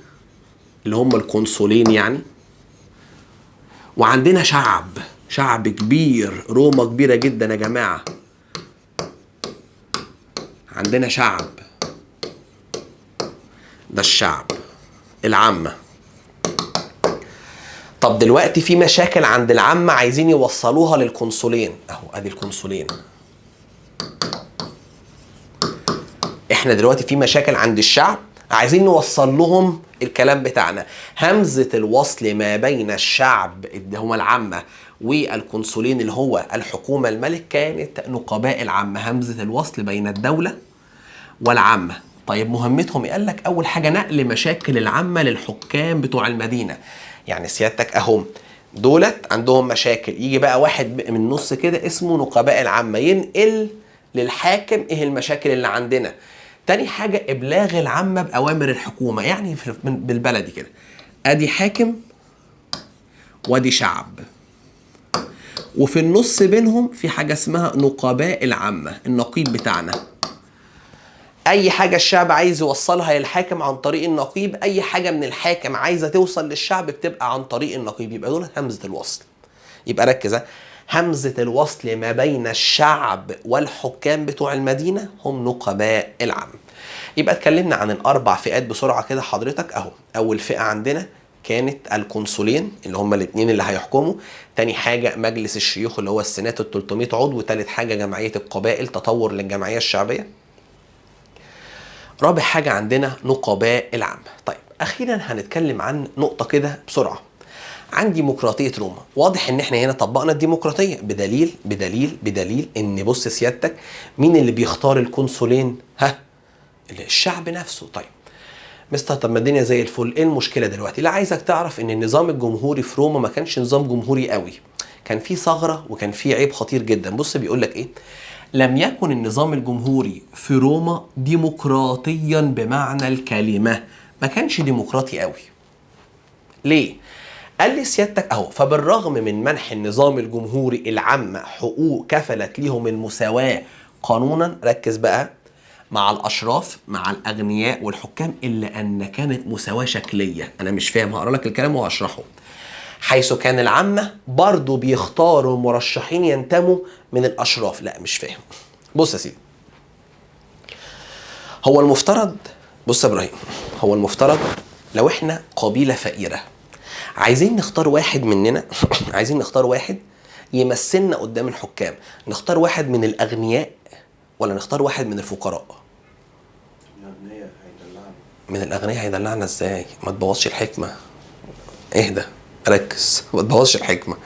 اللي هم القنصلين يعني، وعندنا شعب كبير، روما كبيرة جدا يا جماعة. عندنا شعب، ده الشعب العامة. طب دلوقتي في مشاكل عند العامة عايزين يوصلوها للقنصلين، اهو ادي القنصلين. احنا دلوقتي في مشاكل عند الشعب عايزين نوصل لهم الكلام بتاعنا. همزة الوصل ما بين الشعب اللي هم العامة والقنصلين اللي هو الحكومة الملك كانت نقباء العامة. همزة الوصل بين الدولة والعامة. طيب مهمتهم قال لك اول حاجة نقل مشاكل العامة للحكام بتوع المدينة. يعني سيادتك اهم دولت عندهم مشاكل، يجي بقى واحد من النص كده اسمه نقباء العامة ينقل للحاكم ايه المشاكل اللي عندنا. تاني حاجة ابلاغ العامة باوامر الحكومة. يعني بالبلدي كده ادي حاكم وادي شعب، وفي النص بينهم في حاجة اسمها نقباء العامة، النقيب بتاعنا. اي حاجة الشعب عايز يوصلها للحاكم عن طريق النقيب، اي حاجة من الحاكم عايزة توصل للشعب بتبقى عن طريق النقيب. يبقى دول همزة الوصل. يبقى ركز، همزة الوصل ما بين الشعب والحكام بتوع المدينة هم نقباء العام. يبقى اتكلمنا عن الاربع فئات بسرعة كده حضرتك اهو. اول فئة عندنا كانت القنصلين اللي هم الاثنين اللي هيحكموا. تاني حاجة مجلس الشيوخ اللي هو السنات ال 300 عضو. تالت حاجة جمعية القبائل، تطور للجمعية الشعبية. رابع حاجة عندنا نقباء العامة. طيب أخيرا هنتكلم عن نقطة كده بسرعة عن ديمقراطية روما. واضح إن إحنا هنا طبقنا الديمقراطية بدليل إن بص سيادتك مين اللي بيختار القنصلين؟ الشعب نفسه. طيب مستر، طب ما الدنيا زي الفل، إيه المشكلة دلوقتي؟ لا، عايزك تعرف إن النظام الجمهوري في روما ما كانش نظام جمهوري قوي، كان فيه ثغرة وكان فيه عيب خطير جدا. بص بيقول لك إيه؟ لم يكن النظام الجمهوري في روما ديمقراطيا بمعنى الكلمة. ما كانش ديمقراطي قوي. ليه؟ قال لي سيادتك اهو، فبالرغم من منح النظام الجمهوري العامة حقوق كفلت لهم المساواة قانونا، ركز بقى، مع الاشراف مع الاغنياء والحكام، الا ان كانت مساواة شكلية. انا مش فاهم، هقرا لك الكلام وهشرحه. حيث كان العامة برضو بيختاروا مرشحين ينتموا من الأشراف. لا مش فاهم. بص يا سيدي، هو المفترض، بص يا إبراهيم، هو المفترض لو إحنا قبيلة فقيرة عايزين نختار واحد مننا عايزين نختار واحد يمثلنا قدام الحكام، نختار واحد من الأغنياء ولا نختار واحد من الفقراء؟ من الأغنياء هيدلعنا إزاي؟ ما تبوظش الحكمة، اهدى ركز، ما تبوظش الحكمة.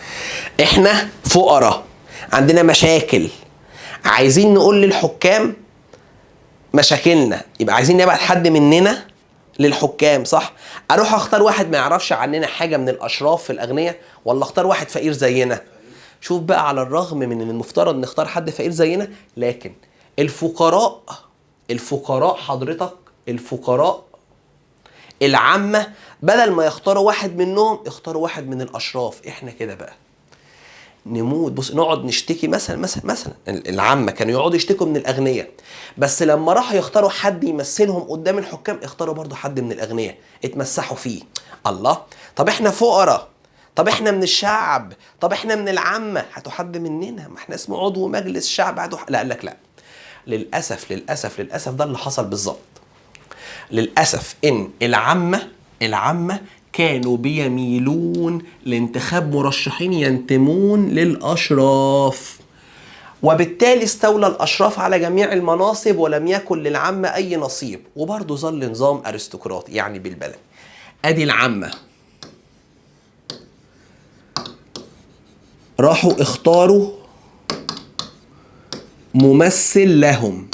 احنا فقراء عندنا مشاكل، عايزين نقول للحكام مشاكلنا، يبقى عايزين نبعت حد مننا للحكام، صح؟ اروح اختار واحد ما يعرفش عننا حاجة من الاشراف في الاغنياء، ولا اختار واحد فقير زينا؟ شوف بقى، على الرغم من ان المفترض نختار حد فقير زينا، لكن الفقراء حضرتك، الفقراء العامة بدل ما يختاروا واحد منهم اختاروا واحد من الاشراف. احنا كده بقى نموت. بص، نقعد نشتكي مثلا العامة كانوا يقعدوا يشتكوا من الاغنياء، بس لما راحوا يختاروا حد يمثلهم قدام الحكام اختاروا برضو حد من الاغنياء، اتمسحوا فيه. الله، طب احنا فقراء، طب احنا من الشعب، طب احنا من العامة، هاتوا حد مننا، ما احنا اسمه عضو مجلس شعب، لا قال لك لا. للأسف ده اللي حصل بالظبط. للأسف إن العامة كانوا بيميلون لانتخاب مرشحين ينتمون للأشراف، وبالتالي استولى الأشراف على جميع المناصب ولم يكن للعامة أي نصيب، وبرضه ظل نظام أرستقراطي. يعني بالبلد أدي العامة راحوا اختاروا ممثل لهم.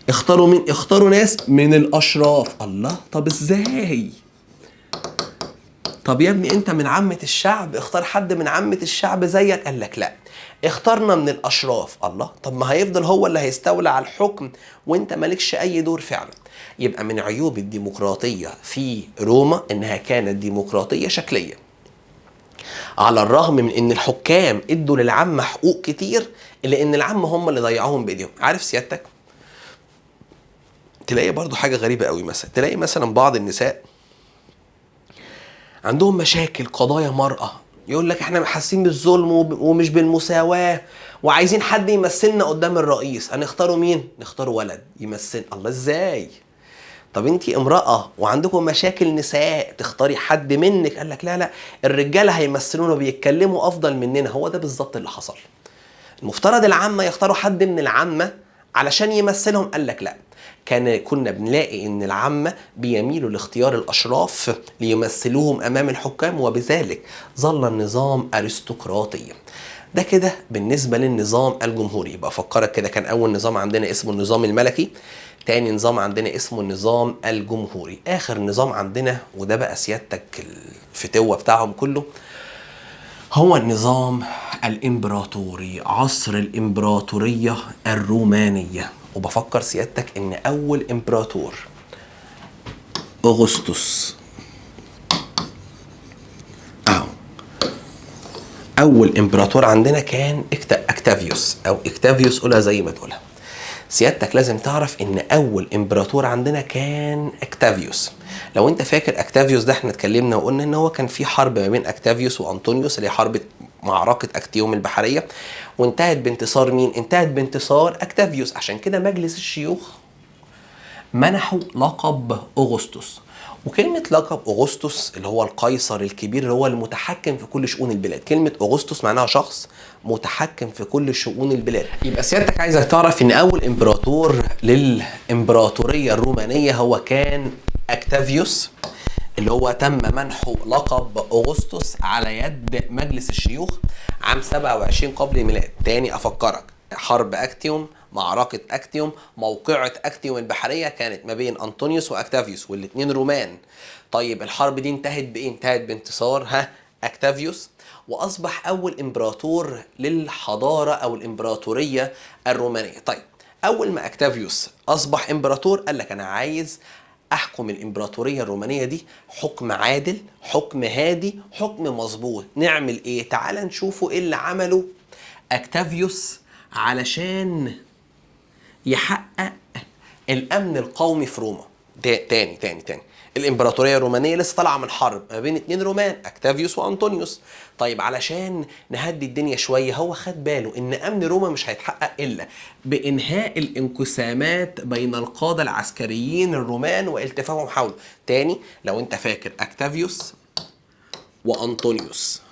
اختاروا مين؟ اختاروا ناس من الاشراف. الله، طب ازاي؟ طب يا ابني انت من عامة الشعب، اختار حد من عامة الشعب زيك. قال لك لا، اخترنا من الاشراف. الله، طب ما هيفضل هو اللي هيستولى على الحكم وانت مالكش اي دور فعلا. يبقى من عيوب الديمقراطية في روما انها كانت ديمقراطية شكلية، على الرغم من ان الحكام ادوا للعامة حقوق كتير، الا ان العامة هم اللي ضيعوهم بايديهم. عارف سيادتك تلاقي برضو حاجة غريبة قوي، مثلا تلاقي مثلا بعض النساء عندهم مشاكل قضايا مرأة، يقول لك احنا حاسين بالظلم ومش بالمساواة وعايزين حد يمثلنا قدام الرئيس، هنختاروا مين؟ نختاروا ولد يمثل. الله، ازاي؟ طب انتي امرأة وعندكم مشاكل نساء، تختاري حد منك؟ قال لك لا لا، الرجالة هيمثلونا بيتكلموا افضل مننا. هو ده بالظبط اللي حصل. المفترض العامة يختاروا حد من العامة علشان يمثلهم، قال لك لا، كنا بنلاقي ان العامة بيميلوا لاختيار الاشراف ليمثلوهم امام الحكام، وبذلك ظل النظام ارستقراطي. ده كده بالنسبة للنظام الجمهوري. يبقى افكرك كده، كان اول نظام عندنا اسمه النظام الملكي، تاني نظام عندنا اسمه النظام الجمهوري، اخر نظام عندنا وده بقى سيادتك الفتوة بتاعهم كله هو النظام الامبراطوري، عصر الامبراطورية الرومانية. وبفكر سيادتك ان اول امبراطور اغسطس، اول امبراطور عندنا كان اكتافيوس، او اكتافيوس قولها زي ما تقولها. سيادتك لازم تعرف ان اول امبراطور عندنا كان اكتافيوس. لو انت فاكر اكتافيوس ده، احنا اتكلمنا وقلنا ان هو كان في حرب ما بين اكتافيوس وانطونيوس، اللي هي حرب معركة اكتيوم البحرية، وانتهت بانتصار مين؟ انتهت بانتصار اكتافيوس. عشان كده مجلس الشيوخ منحوا لقب اغسطس. وكلمة لقب اغسطس اللي هو القيصر الكبير، اللي هو المتحكم في كل شؤون البلاد. كلمة اغسطس معناها شخص متحكم في كل شؤون البلاد. يبقى سيادتك عايزك تعرف ان اول امبراطور للامبراطورية الرومانية هو كان اكتافيوس، اللي هو تم منحه لقب اغسطس على يد مجلس الشيوخ عام 27 قبل الميلاد. تاني افكرك، حرب اكتيوم، معركة اكتيوم، موقعة اكتيوم البحرية كانت ما بين انطونيوس واكتافيوس، والاتنين رومان. طيب الحرب دي انتهت بايه؟ انتهت بانتصار اكتافيوس، واصبح اول امبراطور للحضارة او الامبراطورية الرومانية. طيب اول ما اكتافيوس اصبح امبراطور، قال لك انا عايز احكم الامبراطورية الرومانية دي حكم عادل، حكم هادي، حكم مظبوط. نعمل ايه؟ تعال نشوفوا ايه اللي عمله اكتافيوس علشان يحقق الامن القومي في روما. تاني الامبراطوريه الرومانيه لسه طالعه من حرب ما بين اتنين رومان، اكتافيوس وانطونيوس. طيب علشان نهدي الدنيا شويه، هو خد باله ان امن روما مش هيتحقق الا بانهاء الانقسامات بين القاده العسكريين الرومان والتفافهم حوله. تاني لو انت فاكر، اكتافيوس وانطونيوس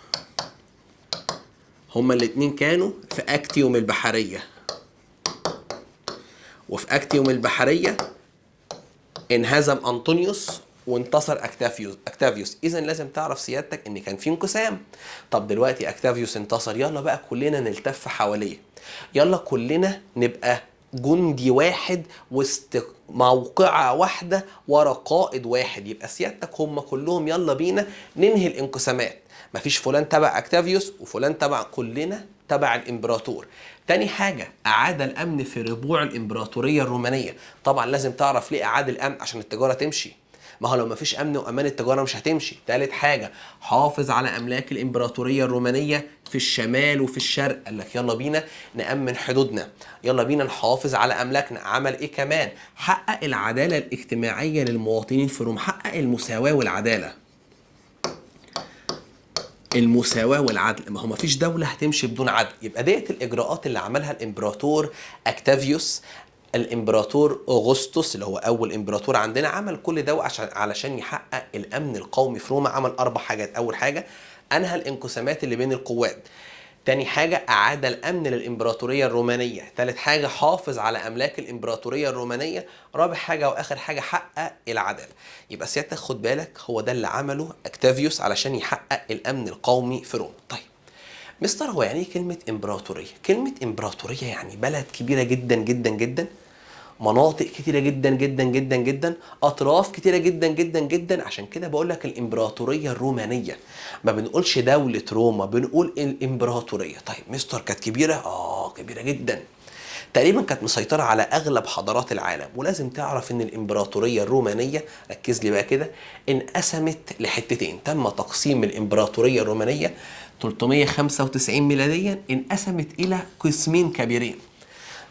هما الاتنين كانوا في اكتيوم البحريه، وفي اكتيوم البحريه انهزم انطونيوس وانتصر اكتافيوس. اذا لازم تعرف سيادتك ان كان في انقسام. طب دلوقتي اكتافيوس انتصر، يلا بقى كلنا نلتف حواليه، يلا كلنا نبقى جندي واحد وسط موقعة واحدة ورا قائد واحد. يبقى سيادتك هم كلهم يلا بينا ننهي الانقسامات، مفيش فلان تبع اكتافيوس وفلان تبع، كلنا تبع الامبراطور. تاني حاجة، أعاد الأمن في ربوع الإمبراطورية الرومانية. طبعا لازم تعرف ليه أعاد الأمن، عشان التجارة تمشي. ما هو لو مفيش أمن وأمان التجارة مش هتمشي. تالت حاجة، حافظ على أملاك الإمبراطورية الرومانية في الشمال وفي الشرق. قال لك يلا بينا نأمن حدودنا، يلا بينا نحافظ على أملاكنا. عمل إيه كمان؟ حقق العدالة الاجتماعية للمواطنين في روما، حقق المساواة والعدالة. المساواة والعدل، ما هو مفيش دولة هتمشي بدون عدل. يبقى ديت الإجراءات اللي عملها الإمبراطور أكتافيوس. الإمبراطور أغسطس اللي هو أول إمبراطور عندنا عمل كل ده علشان يحقق الأمن القومي في روما. عمل 4 حاجات. أول حاجة، أنهى الانقسامات اللي بين القوات. تاني حاجة، أعاد الأمن للإمبراطورية الرومانية. تالت حاجة، حافظ على أملاك الإمبراطورية الرومانية. رابع حاجة وآخر حاجة، حقق العدالة. يبقى سيادتك خد بالك، هو ده اللي عمله أكتافيوس علشان يحقق الأمن القومي في روما. طيب مستر، هو يعني ايه كلمة إمبراطورية؟ كلمة إمبراطورية يعني بلد كبيرة جدا جدا جدا، مناطق كتيرة جدا جدا جدا جدا، أطراف كتيرة جدا جدا جدا. عشان كده بقول لك الإمبراطورية الرومانية، ما بنقولش دولة روما، بنقول الإمبراطورية. طيب مستر، كانت كبيرة؟ كبيرة جدا، تقريبا كانت مسيطرة على أغلب حضارات العالم. ولازم تعرف إن الإمبراطورية الرومانية، ركز لي بقى كده، انقسمت لحتتين. تم تقسيم الإمبراطورية الرومانية 395 ميلاديا، انقسمت إلى قسمين كبيرين.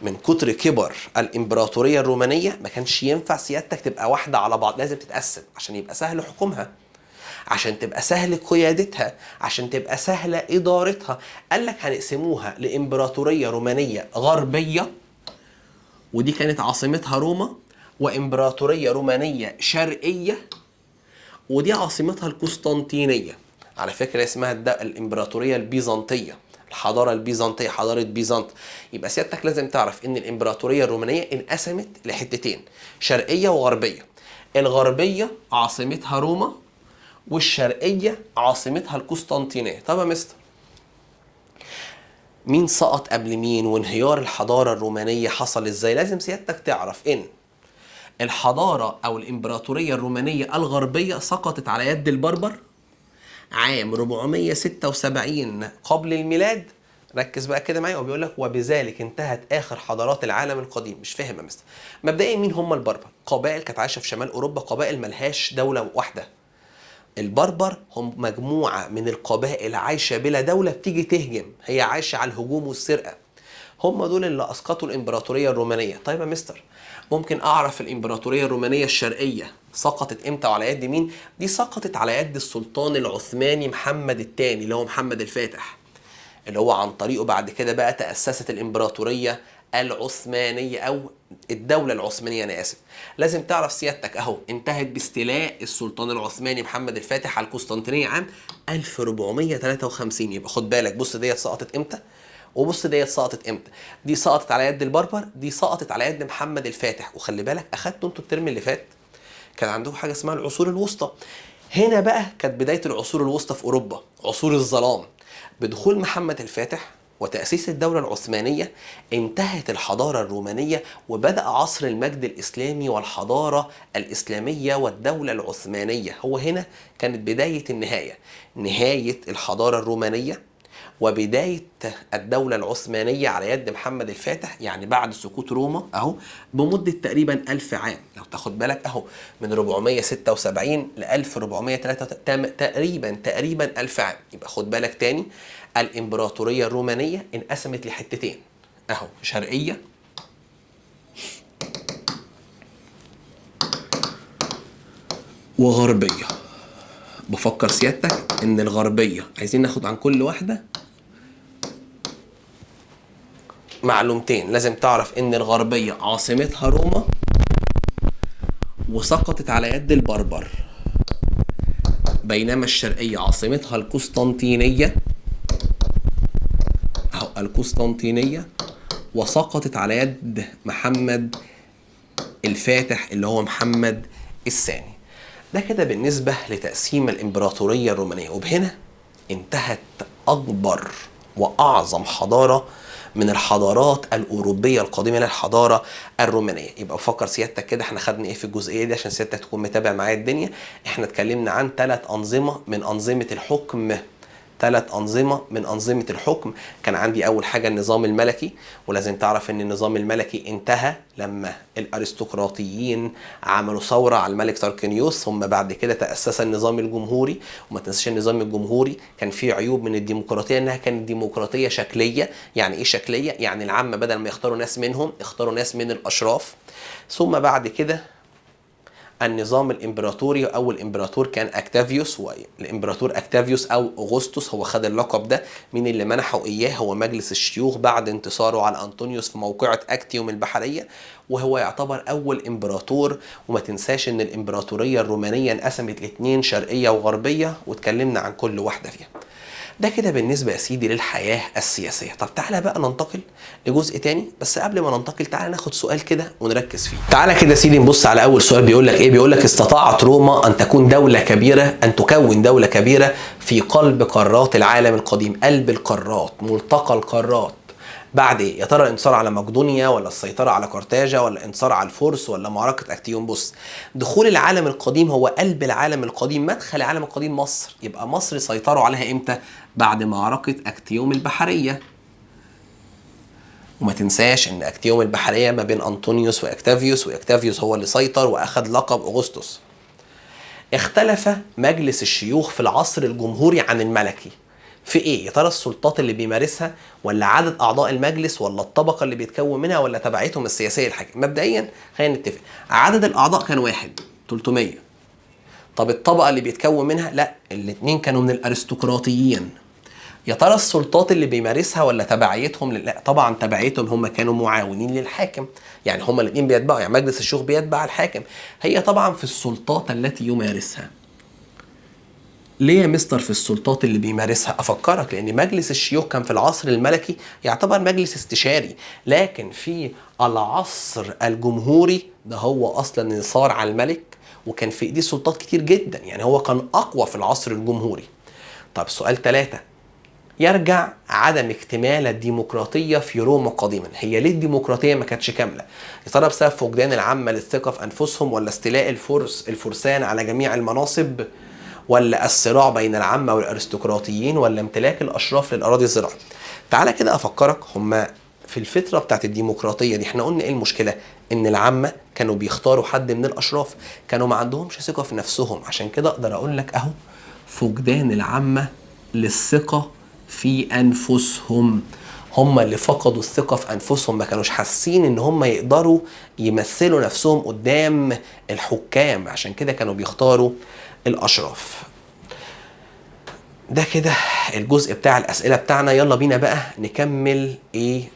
من كتر كبر الامبراطوريه الرومانيه ما كانش ينفع سيادتك تبقى واحده على بعض، لازم تتقسم عشان يبقى سهل حكمها. عشان تبقى سهل قيادتها، عشان تبقى سهلة إدارتها. قال لك هنقسموها لإمبراطورية رومانية غربية، ودي كانت عاصمتها روما، وإمبراطورية رومانية شرقية، ودي عاصمتها القسطنطينية. على فكرة اسمها الإمبراطورية البيزنطية، الحضارة البيزنطية، حضارة بيزنط. يبقى سيادتك لازم تعرف إن الإمبراطورية الرومانية انقسمت لحتتين، شرقية وغربية. الغربية عاصمتها روما، والشرقية عاصمتها القسطنطينية. طب يا مستر، مين سقط قبل مين وانهيار الحضارة الرومانية حصل ازاي؟ لازم سيادتك تعرف ان الحضارة او الامبراطورية الرومانية الغربية سقطت على يد البربر عام 476 قبل الميلاد. ركز بقى كده معايا، وبيقول لك وبذلك انتهت اخر حضارات العالم القديم. مش فاهم يا مستر؟ مبدئيا مين هم البربر؟ قبائل كانت عايشه في شمال اوروبا، قبائل ملهاش دوله واحده. البربر هم مجموعه من القبائل عايشه بلا دوله، بتيجي تهجم، هي عايشه على الهجوم والسرقه. هم دول اللي اسقطوا الامبراطوريه الرومانيه. طيب يا مستر، ممكن اعرف الامبراطوريه الرومانيه الشرقيه سقطت امتى وعلى يد مين؟ دي سقطت على يد السلطان العثماني محمد الثاني، اللي هو محمد الفاتح، اللي هو عن طريقه بعد كده بقى تأسست الإمبراطورية العثمانية أو الدولة العثمانية. أنا آسف. لازم تعرف سيادتك أهو انتهت باستيلاء السلطان العثماني محمد الفاتح على القسطنطينية عام 1453. يبقى خد بالك، بص ديت سقطت إمتى وبص ديت سقطت إمتى. دي سقطت على يد البربر، دي سقطت على يد محمد الفاتح. وخلي بالك، أخدتوا أنتوا الترم اللي فات كان عندهم حاجة اسمها العصور الوسطى. هنا بقى كانت بداية العصور الوسطى في أوروبا، عصور الظلام. بدخول محمد الفاتح وتأسيس الدولة العثمانية انتهت الحضارة الرومانية، وبدأ عصر المجد الإسلامي والحضارة الإسلامية والدولة العثمانية. هو هنا كانت بداية النهاية، نهاية الحضارة الرومانية وبداية الدولة العثمانية على يد محمد الفاتح. يعني بعد سقوط روما اهو بمدة تقريبا 1000 عام، لو تاخد بالك اهو من 476 ل 1403، تقريبا 1000 عام. يبقى خد بالك تاني، الامبراطورية الرومانية انقسمت لحتتين اهو، شرقية وغربية. بفكر سيادتك ان الغربية عايزين ناخد عن كل واحدة معلومتين. لازم تعرف ان الغربية عاصمتها روما وسقطت على يد البربر، بينما الشرقية عاصمتها القسطنطينية اهو، القسطنطينية، وسقطت على يد محمد الفاتح اللي هو محمد الثاني. ده كده بالنسبة لتقسيم الامبراطورية الرومانية. وبهنا انتهت اكبر واعظم حضارة من الحضارات الأوروبية القديمة، الحضارة الرومانية. يبقى بفكر سيادتك كده، احنا خدنا ايه في الجزئية دي عشان سيادتك تكون متابع معايا الدنيا. احنا اتكلمنا عن 3 أنظمة من أنظمة الحكم، 3 أنظمة من أنظمة الحكم. كان عندي أول حاجة النظام الملكي، ولازم تعرف أن النظام الملكي انتهى لما الأرستقراطيين عملوا ثورة على الملك تركنيوس. ثم بعد كده تأسس النظام الجمهوري. وما تنساش النظام الجمهوري كان فيه عيوب من الديمقراطية، أنها كانت ديمقراطية شكلية. يعني إيه شكلية؟ يعني العامة بدل ما يختاروا ناس منهم اختاروا ناس من الأشراف. ثم بعد كده النظام الامبراطوري، او الامبراطور كان اكتافيوس، والامبراطور اكتافيوس او اغسطس هو خد اللقب ده. مين اللي منحه اياه؟ هو مجلس الشيوخ بعد انتصاره على انطونيوس في موقعة اكتيوم البحرية، وهو يعتبر اول امبراطور. وما تنساش ان الامبراطورية الرومانية انقسمت ل2، شرقية وغربية، واتكلمنا عن كل واحدة فيها. ده كده بالنسبة يا سيدي للحياة السياسية. طب تعالى بقى ننتقل لجزء تاني، بس قبل ما ننتقل تعالى ناخد سؤال كده ونركز فيه. تعالى كده يا سيدي نبص على أول سؤال. بيقول لك إيه؟ بيقول لك استطاعت روما أن تكون دولة كبيرة، أن تكون دولة كبيرة في قلب قارات العالم القديم، قلب القارات، ملتقى القارات، بعد ايه؟ يا ترى الانتصار على مقدونيا، ولا السيطرة على قرطاجة، ولا الانتصار على الفرس، ولا معركة اكتيوم؟ بص، دخول العالم القديم هو قلب العالم القديم، مدخل العالم القديم مصر. يبقى مصر سيطروا عليها امتى؟ بعد معركة اكتيوم البحرية. وما تنساش ان اكتيوم البحرية ما بين انطونيوس واكتافيوس، واكتافيوس هو اللي سيطر واخد لقب اغسطس. اختلف مجلس الشيوخ في العصر الجمهوري عن الملكي في ايه؟ يا ترى السلطات اللي بيمارسها، ولا عدد اعضاء المجلس، ولا الطبقه اللي بيتكون منها، ولا تبعيتهم السياسيه الحاكم؟ مبدئيا خلينا نتفق، عدد الاعضاء كان 1، 300. طب الطبقه اللي بيتكون منها؟ لا، الاتنين كانوا من الارستقراطيين. يا ترى السلطات اللي بيمارسها ولا تبعيتهم؟ لا طبعا تبعيتهم، هم كانوا معاونين للحاكم، يعني هم الاثنين بيتبعوا، يعني مجلس الشيوخ بيتبع الحاكم. هي طبعا في السلطات التي يمارسها. ليه يا مستر في السلطات اللي بيمارسها؟ افكرك، لان مجلس الشيوخ كان في العصر الملكي يعتبر مجلس استشاري، لكن في العصر الجمهوري ده هو اصلا اللي صار على الملك، وكان في ايديه سلطات كتير جدا، يعني هو كان اقوى في العصر الجمهوري. طب سؤال 3، يرجع عدم اكتمال الديمقراطية في روما قديما. هي ليه الديمقراطية ما كانتش كاملة؟ يا ترى بسبب فقدان العامة للثقة في أنفسهم، ولا استيلاء الفرسان على جميع المناصب، ولا الصراع بين العامة والأرستقراطيين، ولا امتلاك الأشراف للأراضي الزراعية؟ تعالى كده أفكرك، هما في الفترة بتاعت الديمقراطية دي احنا قلنا ايه المشكلة؟ ان العامة كانوا بيختاروا حد من الأشراف، كانوا ما عندهمش ثقة في نفسهم. عشان كده أقدر أقول لك أهو، فقدان العامة للثقة في أنفسهم. هم اللي فقدوا الثقة في أنفسهم، ما كانوش حاسين إن هم يقدروا يمثلوا نفسهم قدام الحكام، عشان كده كانوا بيختاروا الأشراف. ده كده الجزء بتاع الأسئلة بتاعنا. يلا بينا بقى نكمل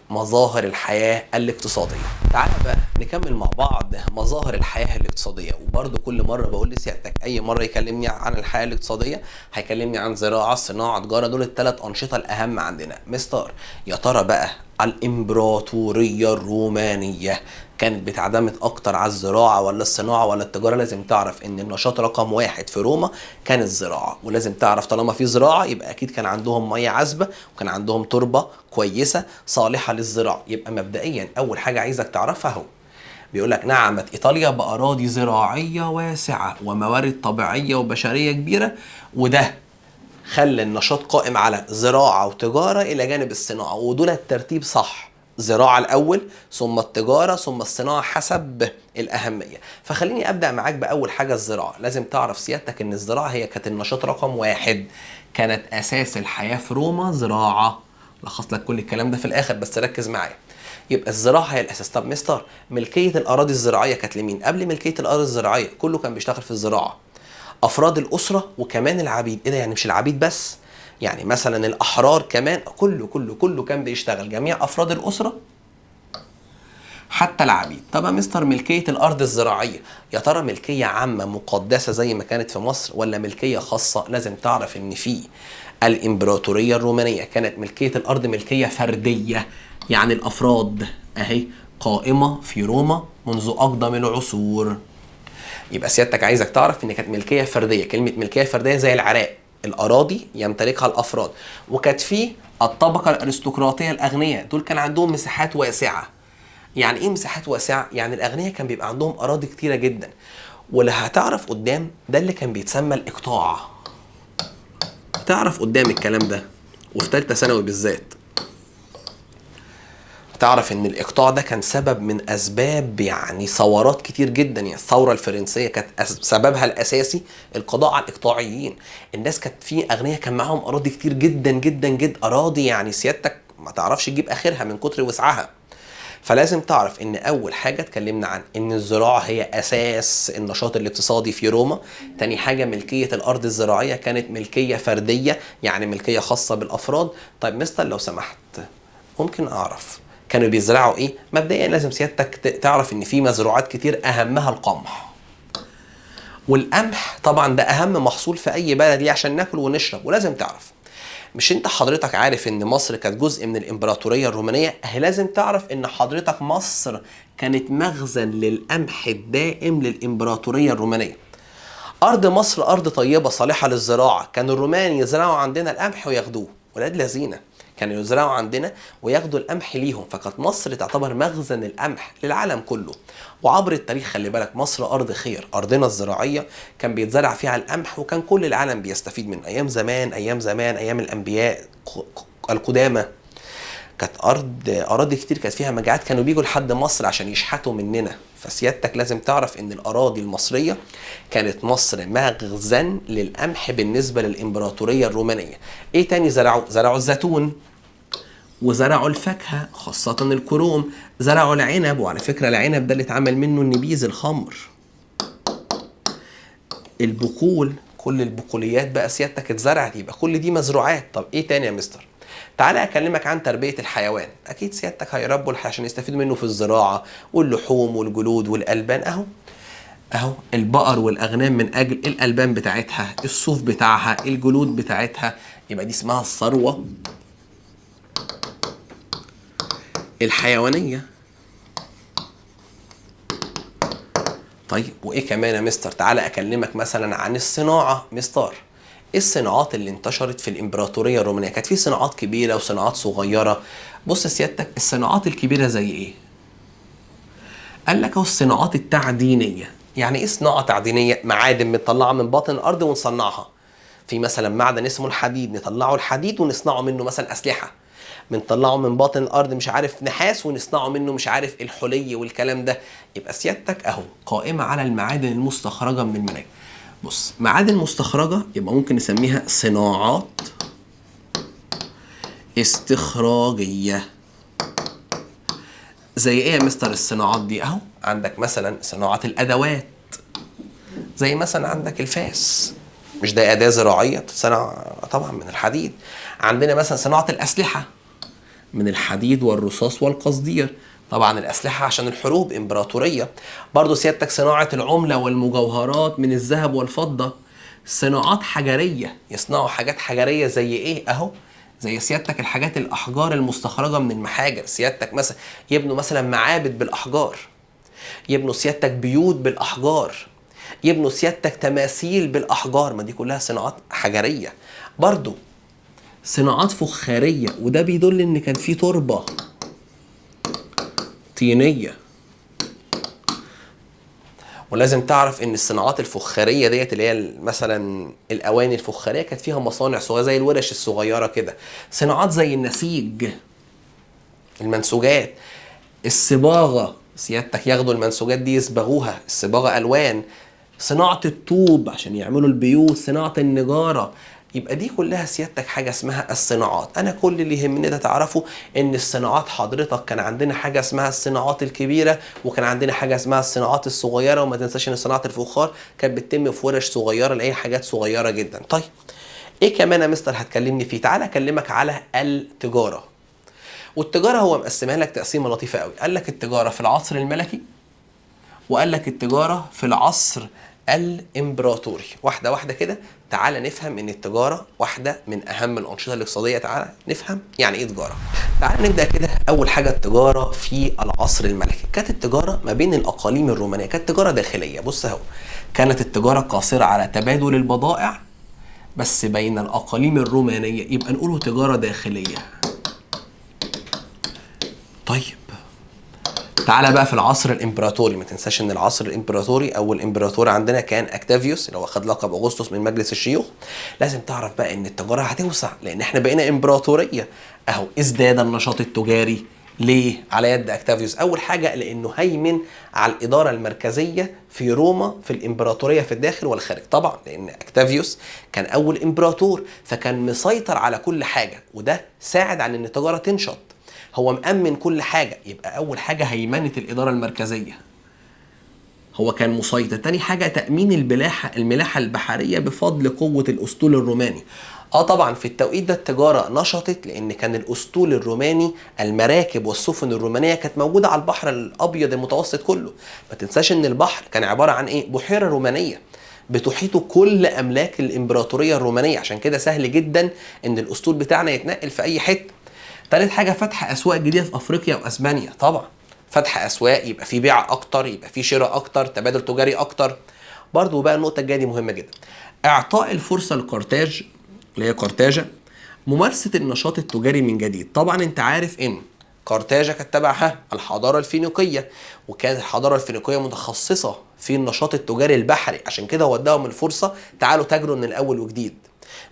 مظاهر الحياة الاقتصادية. تعالى بقى نكمل مع بعض مظاهر الحياة الاقتصادية. وبرضه كل مرة بقول لسيادتك، أي مرة يكلمني عن الحياة الاقتصادية هيكلمني عن زراعة، صناعة، تجارة، دول ال3 أنشطة الأهم عندنا. مستر يا ترى بقى الإمبراطورية الرومانية كانت بتعتمد اكتر على الزراعه ولا الصناعه ولا التجاره؟ لازم تعرف ان النشاط رقم 1 في روما كان الزراعه، ولازم تعرف طالما في زراعه يبقى اكيد كان عندهم ميه عذبه، وكان عندهم تربه كويسه صالحه للزراعه. يبقى مبدئيا اول حاجه عايزك تعرفها اهو، بيقول لك نعمت ايطاليا باراضي زراعيه واسعه وموارد طبيعيه وبشريه كبيره، وده خلى النشاط قائم على زراعه وتجاره الى جانب الصناعه، ودول الترتيب صح، زراعة الأول ثم التجارة ثم الصناعة حسب الأهمية. فخليني أبدأ معاك بأول حاجة الزراعة. لازم تعرف سيادتك إن الزراعة هي كانت النشاط رقم 1، كانت أساس الحياة في روما زراعة. لخص لك كل الكلام ده في الآخر بس ركز معايا. يبقى الزراعة هي الأساس. طب مستر، ملكية الأراضي الزراعية كانت لمين؟ قبل ملكية الأراضي الزراعية كله كان بيشتغل في الزراعة، أفراد الأسرة وكمان العبيد. إيه ده؟ يعني مش العبيد بس، يعني مثلا الأحرار كمان، كله كان بيشتغل، جميع أفراد الأسرة حتى العبيد. طب يا مستر ملكية الأرض الزراعية، يا ترى ملكية عامة مقدسة زي ما كانت في مصر ولا ملكية خاصة؟ لازم تعرف إن في الإمبراطورية الرومانية كانت ملكية الأرض ملكية فردية، يعني الأفراد أهي قائمة في روما منذ أقدم العصور. يبقى سيادتك عايزك تعرف إن كانت ملكية فردية. كلمة ملكية فردية زي العراق، الأراضي يمتلكها الأفراد. وكانت في الطبقة الأرستقراطية الأغنياء، دول كان عندهم مساحات واسعة. يعني ايه مساحات واسعه؟ يعني الاغنياء كان بيبقى عندهم اراضي كتيره جدا، واللي هتعرف قدام ده اللي كان بيتسمى الاقطاع. هتعرف قدام الكلام ده، وفي ثالثه ثانوي بالذات تعرف ان الاقطاع ده كان سبب من اسباب يعني ثورات كتير جدا. يعني الثوره الفرنسيه كانت سببها الاساسي القضاء على الاقطاعيين. الناس كانت في اغنياء كان معاهم اراضي كتير جدا جدا جدا، اراضي يعني سيادتك ما تعرفش تجيب اخرها من كتر وسعها. فلازم تعرف ان اول حاجة اتكلمنا عن ان الزراعة هي اساس النشاط الاقتصادي في روما. تاني حاجة ملكية الارض الزراعية كانت ملكية فردية، يعني ملكية خاصة بالافراد. طيب مستر لو سمحت ممكن اعرف كانوا بيزرعوا ايه؟ مبدئيا لازم سيادتك تعرف ان في مزروعات كتير اهمها القمح والقمح. طبعا ده اهم محصول في اي بلد ليه عشان ناكل ونشرب. ولازم تعرف، مش انت حضرتك عارف ان مصر كانت جزء من الامبراطورية الرومانية؟ لازم تعرف ان حضرتك مصر كانت مخزن للقمح الدائم للامبراطورية الرومانية. ارض مصر ارض طيبة صالحة للزراعة، كان الرومان يزرعوا عندنا القمح وياخدوه، ولاد لذينه كانوا يزرعوا عندنا وياخدوا القمح ليهم. فكانت مصر تعتبر مخزن القمح للعالم كله. وعبر التاريخ خلي بالك مصر ارض خير، ارضنا الزراعيه كان بيتزرع فيها القمح، وكان كل العالم بيستفيد منه. ايام زمان ايام زمان ايام الانبياء القدامى كانت اراضي كتير كانت فيها مجاعات، كانوا بيجوا لحد مصر عشان يشحتوا مننا. فسيادتك لازم تعرف ان الاراضي المصريه كانت مصر مخزن للقمح بالنسبه للامبراطوريه الرومانيه. ايه تاني زرعوا الزيتون، وزرعوا الفاكهه خاصه الكروم، زرعوا العنب. وعلى فكره العنب ده اللي اتعمل منه النبيذ الخمر. البقول، كل البقوليات بقى سيادتك اتزرعت، يبقى كل دي مزروعات. طب ايه تاني يا مستر؟ تعالى اكلمك عن تربيه الحيوان. اكيد سيادتك هيربوا عشان يستفيدوا منه في الزراعه واللحوم والجلود والالبان. اهو البقر والاغنام من اجل الالبان بتاعتها، الصوف بتاعها، الجلود بتاعتها، يبقى دي اسمها الثروه الحيوانيه. طيب وايه كمان يا مستر؟ تعالى اكلمك مثلا عن الصناعه. مستر، ايه الصناعات اللي انتشرت في الامبراطوريه الرومانيه؟ كانت في صناعات كبيره وصناعات صغيره. بص سيادتك، الصناعات الكبيره زي ايه؟ قال لك اهو الصناعات التعدينيه. يعني ايه صناعه تعدينيه؟ معادن بنطلعها من باطن الارض ونصنعها. في مثلا معدن اسمه الحديد، نطلعه الحديد ونصنعه منه مثلا اسلحه. بنطلعه من باطن الارض مش عارف نحاس ونصنعه منه مش عارف الحلي والكلام ده. يبقى سيادتك اهو قائمه على المعادن المستخرجه من المناجم. بص، معادن مستخرجه يبقى ممكن نسميها صناعات استخراجيه. زي ايه يا مستر الصناعات دي؟ اهو عندك مثلا صناعه الادوات، زي مثلا عندك الفاس، مش ده اداه زراعيه بتتصنع طبعا من الحديد. عندنا مثلا صناعه الاسلحه من الحديد والرصاص والقصدير، طبعا الأسلحة عشان الحروب إمبراطورية. برضو سيادتك صناعة العملة والمجوهرات من الذهب والفضة. صناعات حجرية، يصنعوا حاجات حجرية زي إيه؟ أهو زي سيادتك الحاجات الأحجار المستخرجة من المحاجر. سيادتك مثلا يبنوا مثلا معابد بالأحجار، يبنوا سيادتك بيوت بالأحجار، يبنوا سيادتك تماثيل بالأحجار. ما دي كلها صناعات حجرية. برضو صناعات فخارية، وده بيدل ان كان في تربة طينية. ولازم تعرف ان الصناعات الفخارية ديت اللي هي مثلا الاواني الفخارية كانت فيها مصانع صغيرة زي الورش الصغيرة كده. صناعات زي النسيج، المنسوجات، الصباغة، سيادتك ياخدوا المنسوجات دي يصبغوها، الصباغة الوان. صناعة الطوب عشان يعملوا البيوت، صناعة النجارة. يبقى دي كلها سيادتك حاجة اسمها الصناعات. انا كل اللي يهمني ده تعرفه ان الصناعات حضرتك كان عندنا حاجة اسمها الصناعات الكبيرة، وكان عندنا حاجة اسمها الصناعات الصغيرة. وما تنساش ان صناعة الفخار كانت بتتم في ورش صغيرة اللي هي حاجات صغيرة جدا. طيب ايه كمان يا مستر هتكلمني فيه؟ تعالى اكلمك على التجارة. والتجارة هو مقسمها لك تقسيمة لطيفة قوي. قال لك التجارة في العصر الملكي، وقال لك التجارة في العصر الامبراطوري. واحدة واحدة كده تعالى نفهم ان التجارة واحدة من اهم الانشطة الاقتصادية. تعالى نفهم يعني ايه تجارة. تعالى نبدأ كده. اول حاجة التجارة في العصر الملكي. كانت التجارة ما بين الاقاليم الرومانية، كانت تجارة داخلية. بص اهو، كانت التجارة قاصرة على تبادل البضائع بس بين الاقاليم الرومانية، يبقى نقوله تجارة داخلية. طيب تعالى بقى في العصر الامبراطوري. ما تنساش ان العصر الامبراطوري اول امبراطور عندنا كان اكتافيوس اللي هو خد لقب اغسطس من مجلس الشيوخ. لازم تعرف بقى ان التجاره هتوسع لان احنا بقينا امبراطوريه. اهو ازداد النشاط التجاري. ليه؟ على يد اكتافيوس. اول حاجه لانه هيمن على الاداره المركزيه في روما، في الامبراطوريه في الداخل والخارج. طبعا لان اكتافيوس كان اول امبراطور فكان مسيطر على كل حاجه، وده ساعد على ان التجاره تنشط. هو مأمن كل حاجة. يبقى أول حاجة هيمنة الإدارة المركزية، هو كان مسيطر. تاني حاجة تأمين الملاحة البحرية بفضل قوة الأسطول الروماني. طبعا في التوقيت ده التجارة نشطت لأن كان الأسطول الروماني، المراكب والسفن الرومانية كانت موجودة على البحر الأبيض المتوسط كله. ما تنساش إن البحر كان عبارة عن إيه؟ بحيرة رومانية بتحيط كل أملاك الإمبراطورية الرومانية. عشان كده سهل جدا إن الأسطول بتاعنا يتنقل في أي حتة. تالت حاجة فتح أسواق جديدة في أفريقيا وأسبانيا. طبعا فتح أسواق يبقى في بيع أكتر، يبقى في شراء أكتر، تبادل تجاري أكتر. برضو بقى النقطة الجاية دي مهمة جدا. إعطاء الفرصة لقرطاج اللي هي قرطاجة ممارسة النشاط التجاري من جديد. طبعا أنت عارف إن قرطاجة كانت تبعها الحضارة الفينيقية، وكانت الحضارة الفينيقية متخصصة في النشاط التجاري البحري. عشان كده هو اداهم الفرصة، تعالوا تاجروا من الأول وجديد.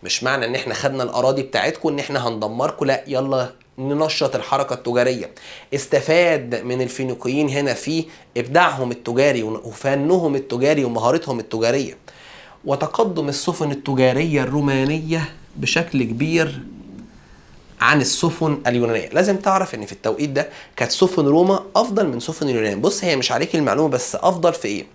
مش معنى ان احنا خدنا الاراضي بتاعتكم ان احنا هندمركم، لا، يلا ننشط الحركة التجارية. استفاد من الفينيقيين هنا في ابداعهم التجاري وفنهم التجاري ومهارتهم التجارية. وتقدم السفن التجارية الرومانية بشكل كبير عن السفن اليونانية. لازم تعرف ان في التوقيت ده كانت سفن روما افضل من سفن اليونان. بص هي مش عليك المعلومة بس افضل في ايه؟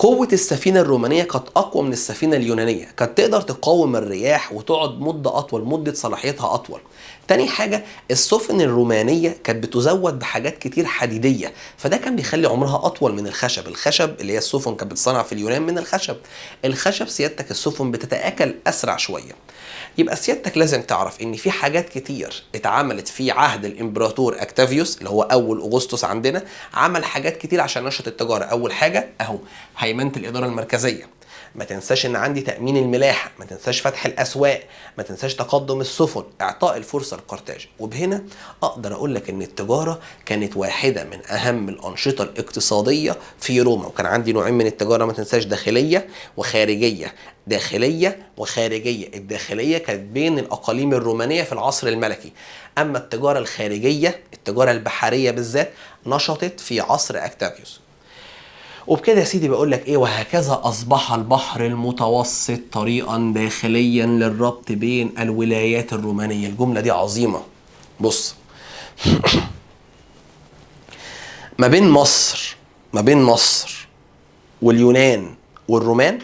قوة السفينة الرومانية كانت أقوى من السفينة اليونانية، كانت تقدر تقاوم الرياح وتقعد مدة أطول، مدة صلاحيتها أطول. تاني حاجة السفن الرومانية كانت بتزود بحاجات كتير حديدية، فده كان بيخلي عمرها أطول من الخشب. الخشب اللي هي السفن كانت بتصنع في اليونان من الخشب. الخشب سيادتك السفن بتتآكل أسرع شوية. يبقى سيادتك لازم تعرف ان في حاجات كتير اتعملت في عهد الامبراطور اكتافيوس اللي هو اول اغسطس عندنا. عمل حاجات كتير عشان نشط التجاره. اول حاجه اهو هيمنه الاداره المركزيه، ما تنساش ان عندي تامين الملاحه، ما تنساش فتح الاسواق، ما تنساش تقدم السفن، اعطاء الفرصه لقرطاج. وبهنا اقدر اقول لك ان التجاره كانت واحده من اهم الانشطه الاقتصاديه في روما. وكان عندي نوعين من التجاره ما تنساش، داخليه وخارجيه. داخليه وخارجيه. الداخليه كانت بين الاقاليم الرومانيه في العصر الملكي، اما التجاره الخارجيه التجاره البحريه بالذات نشطت في عصر اكتافيوس. وبكده يا سيدي بقول لك ايه، وهكذا اصبح البحر المتوسط طريقا داخليا للربط بين الولايات الرومانيه. الجمله دي عظيمه. بص ما بين مصر واليونان والرومان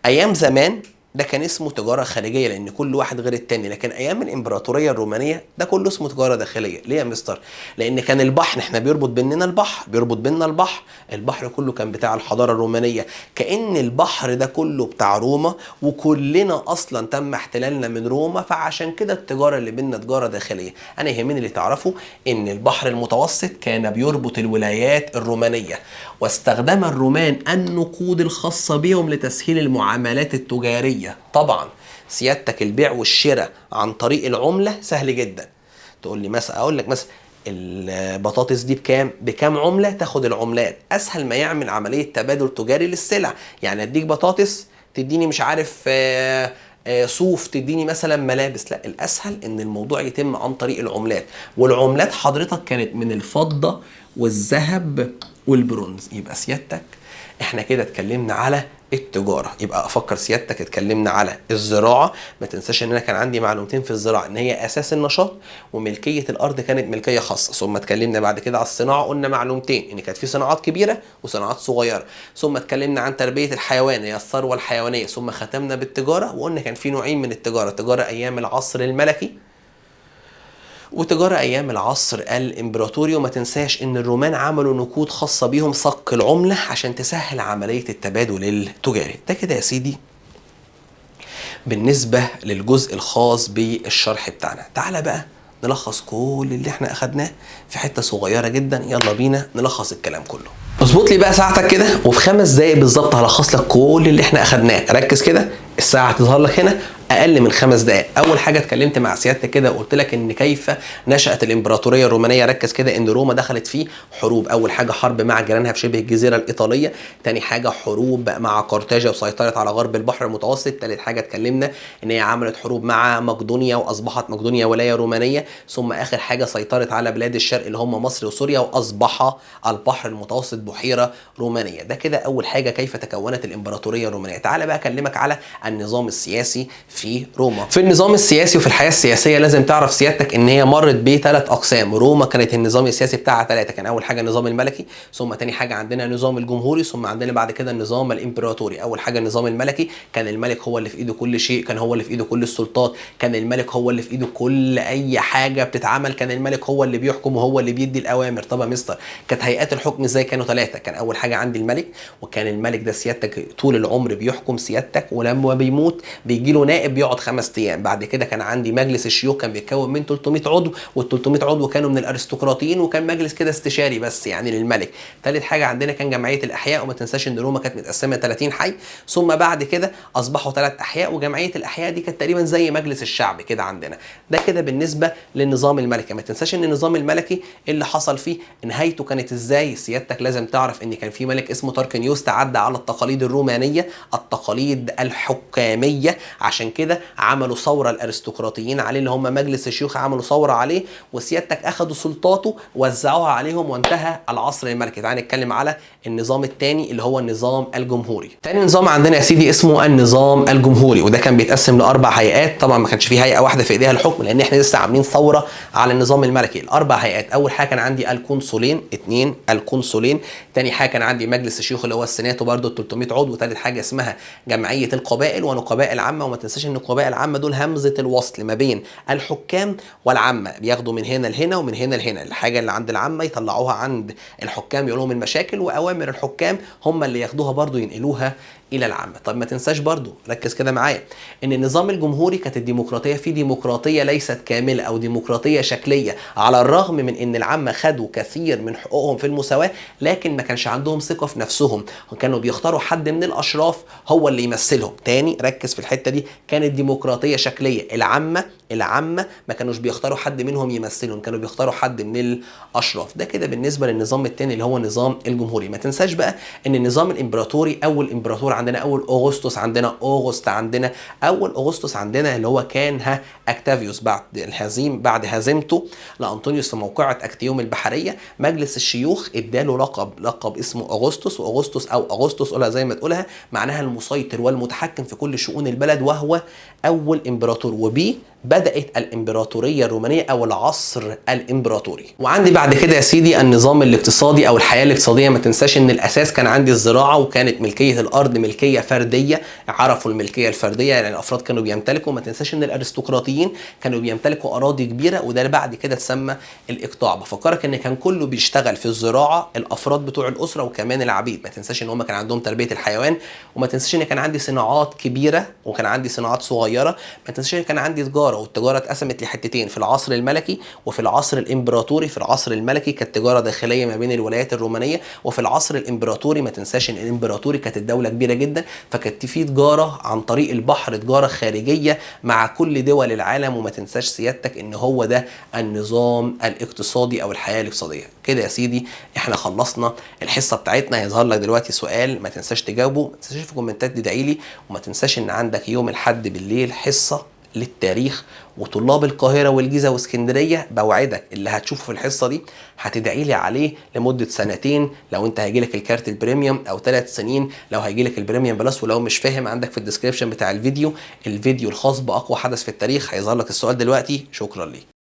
ايام زمان ده كان اسمه تجاره خارجيه لان كل واحد غير التاني. لكن ايام الامبراطوريه الرومانيه ده كله اسمه تجاره داخليه. ليه يا مستر؟ لان كان البحر احنا بيربط بيننا البحر البحر كله كان بتاع الحضاره الرومانيه. كأن البحر ده كله بتاع روما، وكلنا اصلا تم احتلالنا من روما، فعشان كده التجاره اللي بيننا تجاره داخليه. انا يهمني اللي تعرفوا ان البحر المتوسط كان بيربط الولايات الرومانيه، واستخدم الرومان النقود الخاصه بهم لتسهيل المعاملات التجاريه. طبعا سيادتك البيع والشراء عن طريق العمله سهل جدا. تقول لي مثلا، اقول لك مثلا البطاطس دي بكام عمله، تاخد العملات. اسهل ما يعمل عمليه تبادل تجاري للسلع. يعني اديك بطاطس تديني مش عارف صوف، تديني مثلا ملابس. لا، الاسهل ان الموضوع يتم عن طريق العملات. والعملات حضرتك كانت من الفضه والذهب والبرونز. يبقى سيادتك احنا كده اتكلمنا على التجاره. يبقى افكر سيادتك اتكلمنا على الزراعه. ما تنساش ان انا كان عندي معلومتين في الزراعه، ان هي اساس النشاط، وملكيه الارض كانت ملكيه خاصه. ثم اتكلمنا بعد كده على الصناعه، قلنا معلومتين، ان كانت في صناعات كبيره وصناعات صغيره. ثم اتكلمنا عن تربيه الحيوان، هي الثروه الحيوانيه. ثم ختمنا بالتجاره وقلنا كان في نوعين من التجاره، تجاره ايام العصر الملكي وتجارة أيام العصر الإمبراطوري. وما تنساش إن الرومان عملوا نقود خاصة بيهم، صك العملة عشان تسهل عملية التبادل التجاري. ده كده يا سيدي بالنسبة للجزء الخاص بالشرح بتاعنا. تعالى بقى نلخص كل اللي احنا أخدناه في حتة صغيرة جدا. يلا بينا نلخص الكلام كله. اظبط لي بقى ساعتك كده، وفي 5 دقايق بالظبط هلخص لك كل اللي احنا أخدناه. ركز كده، الساعة هتظهر لك هنا اقل من 5 دقائق. اول حاجه اتكلمت مع سيادتك كده وقلت لك ان كيف نشأت الامبراطوريه الرومانيه. ركز كده ان روما دخلت في حروب. اول حاجه حرب مع جيرانها في شبه الجزيره الايطاليه. تاني حاجه حروب مع قرطاجه وسيطرت على غرب البحر المتوسط. تالت حاجه اتكلمنا ان هي عملت حروب مع مقدونيا واصبحت مقدونيا ولايه رومانيه. ثم اخر حاجه سيطرت على بلاد الشرق اللي هم مصر وسوريا، واصبح البحر المتوسط بحيره رومانيه. ده كده اول حاجه كيف تكونت الامبراطوريه الرومانيه. تعال بقى اكلمك على النظام السياسي في روما. في النظام السياسي وفي الحياه السياسيه لازم تعرف سيادتك ان هي مرت بثلاث اقسام. روما كانت النظام السياسي بتاعها 3. كان اول حاجه النظام الملكي، ثم تاني حاجه عندنا النظام الجمهوري، ثم عندنا بعد كده النظام الامبراطوري. اول حاجه النظام الملكي، كان الملك هو اللي في ايده كل شيء، كان هو اللي في ايده كل السلطات، كان الملك هو اللي في ايده كل اي حاجه بتتعمل، كان الملك هو اللي بيحكم وهو اللي بيدي الاوامر. طب يا مستر كانت هيئات الحكم ازاي؟ كانوا 3. كان اول حاجه عندي الملك، وكان الملك ده سيادتك طول العمر بيحكم سيادتك، ولما بيموت بيجي له نائب بيقعد 5 ايام. بعد كده كان عندي مجلس الشيوخ، كان بيتكون من 300 عضو، وال 300 عضو كانوا من الارستقراطيين، وكان مجلس كده استشاري بس يعني للملك. ثالث حاجه عندنا كان جمعيه الاحياء، وما تنساش ان روما كانت متقسمه 30 حي، ثم بعد كده اصبحوا 3 احياء، وجمعيه الاحياء دي كانت تقريبا زي مجلس الشعب كده عندنا. ده كده بالنسبه للنظام الملكي. ما تنساش ان النظام الملكي اللي حصل فيه نهايته كانت ازاي. سيادتك لازم تعرف ان كان في ملك اسمه تاركنيوس تعدى على التقاليد الرومانيه، التقاليد الحكاميه، عشان كده عملوا ثوره الارستقراطيين عليه اللي هم مجلس الشيوخ، عملوا ثوره عليه، وسيادتك اخذوا سلطاته وزعوها عليهم، وانتهى العصر الملكي. تعال نتكلم على النظام الثاني اللي هو النظام الجمهوري. ثاني نظام عندنا يا سيدي اسمه النظام الجمهوري، وده كان بيتقسم ل4 هيئات. طبعا ما كانش فيه هيئه واحده في ايديها الحكم، لان احنا لسه عاملين ثوره على النظام الملكي. ال4 هيئات، اول حاجه كان عندي القنصلين، 2 القنصلين، تاني حاجه كان عندي مجلس الشيوخ اللي هو السينات وبرده 300 عضو. وتالت حاجه اسمها جمعيه القبائل ونقباء العامه. وما تنساش ان النقباء العامه دول همزه الوصل ما بين الحكام والعامه، بياخدوا من هنا لهنا ومن هنا لهنا، الحاجه اللي عند العامه يطلعوها عند الحكام يقولوا لهم المشاكل، واوامر الحكام هم اللي ياخدوها برده ينقلوها الى العامه. طب ما تنساش برضو، ركز كده معايا، ان النظام الجمهوري كانت الديمقراطيه فيه ديمقراطيه ليست كامله او ديمقراطيه شكليه، على الرغم من ان العامه خدوا كثير من حقوقهم في المساواه، لكن ما كانش عندهم ثقه في نفسهم، وكانوا بيختاروا حد من الاشراف هو اللي يمثلهم. تاني ركز في الحته دي، كانت ديمقراطيه شكليه. العامه ما كانوش بيختاروا حد منهم يمثلهم، كانوا بيختاروا حد من الاشراف. ده كده بالنسبه للنظام الثاني اللي هو النظام الجمهوري. ما تنساش بقى ان النظام الامبراطوري، اول امبراطور عندنا اول اغسطس، عندنا اوغست، عندنا اول اغسطس عندنا اللي هو كان اكتافيوس بعد هزيمته لانطونيوس في موقعة اكتيوم البحريه. مجلس الشيوخ اداله لقب اسمه اغسطس. واغسطس او اغسطس قولها زي ما تقولها معناها المسيطر والمتحكم في كل شؤون البلد، وهو اول امبراطور، وبيه بدأت الامبراطورية الرومانية او العصر الامبراطوري. وعندي بعد كده يا سيدي النظام الاقتصادي او الحياة الاقتصادية. ما تنساش ان الاساس كان عندي الزراعة، وكانت ملكية الارض ملكية فردية. عرفوا الملكية الفردية يعني الافراد كانوا بيمتلكوا. ما تنساش ان الارستقراطيين كانوا بيمتلكوا اراضي كبيرة، وده بعد كده تسمى الاقطاع. بفكرك ان كان كله بيشتغل في الزراعة، الافراد بتوع الاسرة وكمان العبيد. ما تنساش ان هم كان عندهم تربية الحيوان. وما تنساش ان كان عندي صناعات كبيرة وكان عندي صناعات صغيرة. ما تنساش ان كان عندي تجارة، والتجارة اتقسمت لحتتين، في العصر الملكي وفي العصر الامبراطوري. في العصر الملكي كانت تجارة داخلية ما بين الولايات الرومانية، وفي العصر الامبراطوري ما تنساش ان الامبراطوري كانت الدولة كبيرة جدا، فكانت في تجارة عن طريق البحر، تجارة خارجية مع كل دول العالم. وما تنساش سيادتك ان هو ده النظام الاقتصادي او الحياة الاقتصادية. كده يا سيدي احنا خلصنا الحصة بتاعتنا. هيظهر لك دلوقتي سؤال ما تنساش تجاوبه، ما تنساش في الكومنتات تدعي لي، وما تنساش ان عندك يوم الاحد بالليل حصة للتاريخ. وطلاب القاهرة والجيزة واسكندرية بوعدك اللي هتشوفه في الحصة دي هتدعي لي عليه لمدة 2 لو انت هيجيلك الكارت البريميوم، او 3 سنين لو هيجيلك البريميوم بلس. ولو مش فاهم عندك في الديسكريبشن بتاع الفيديو الخاص بأقوى حدث في التاريخ هيظهر لك السؤال دلوقتي. شكرا ليك.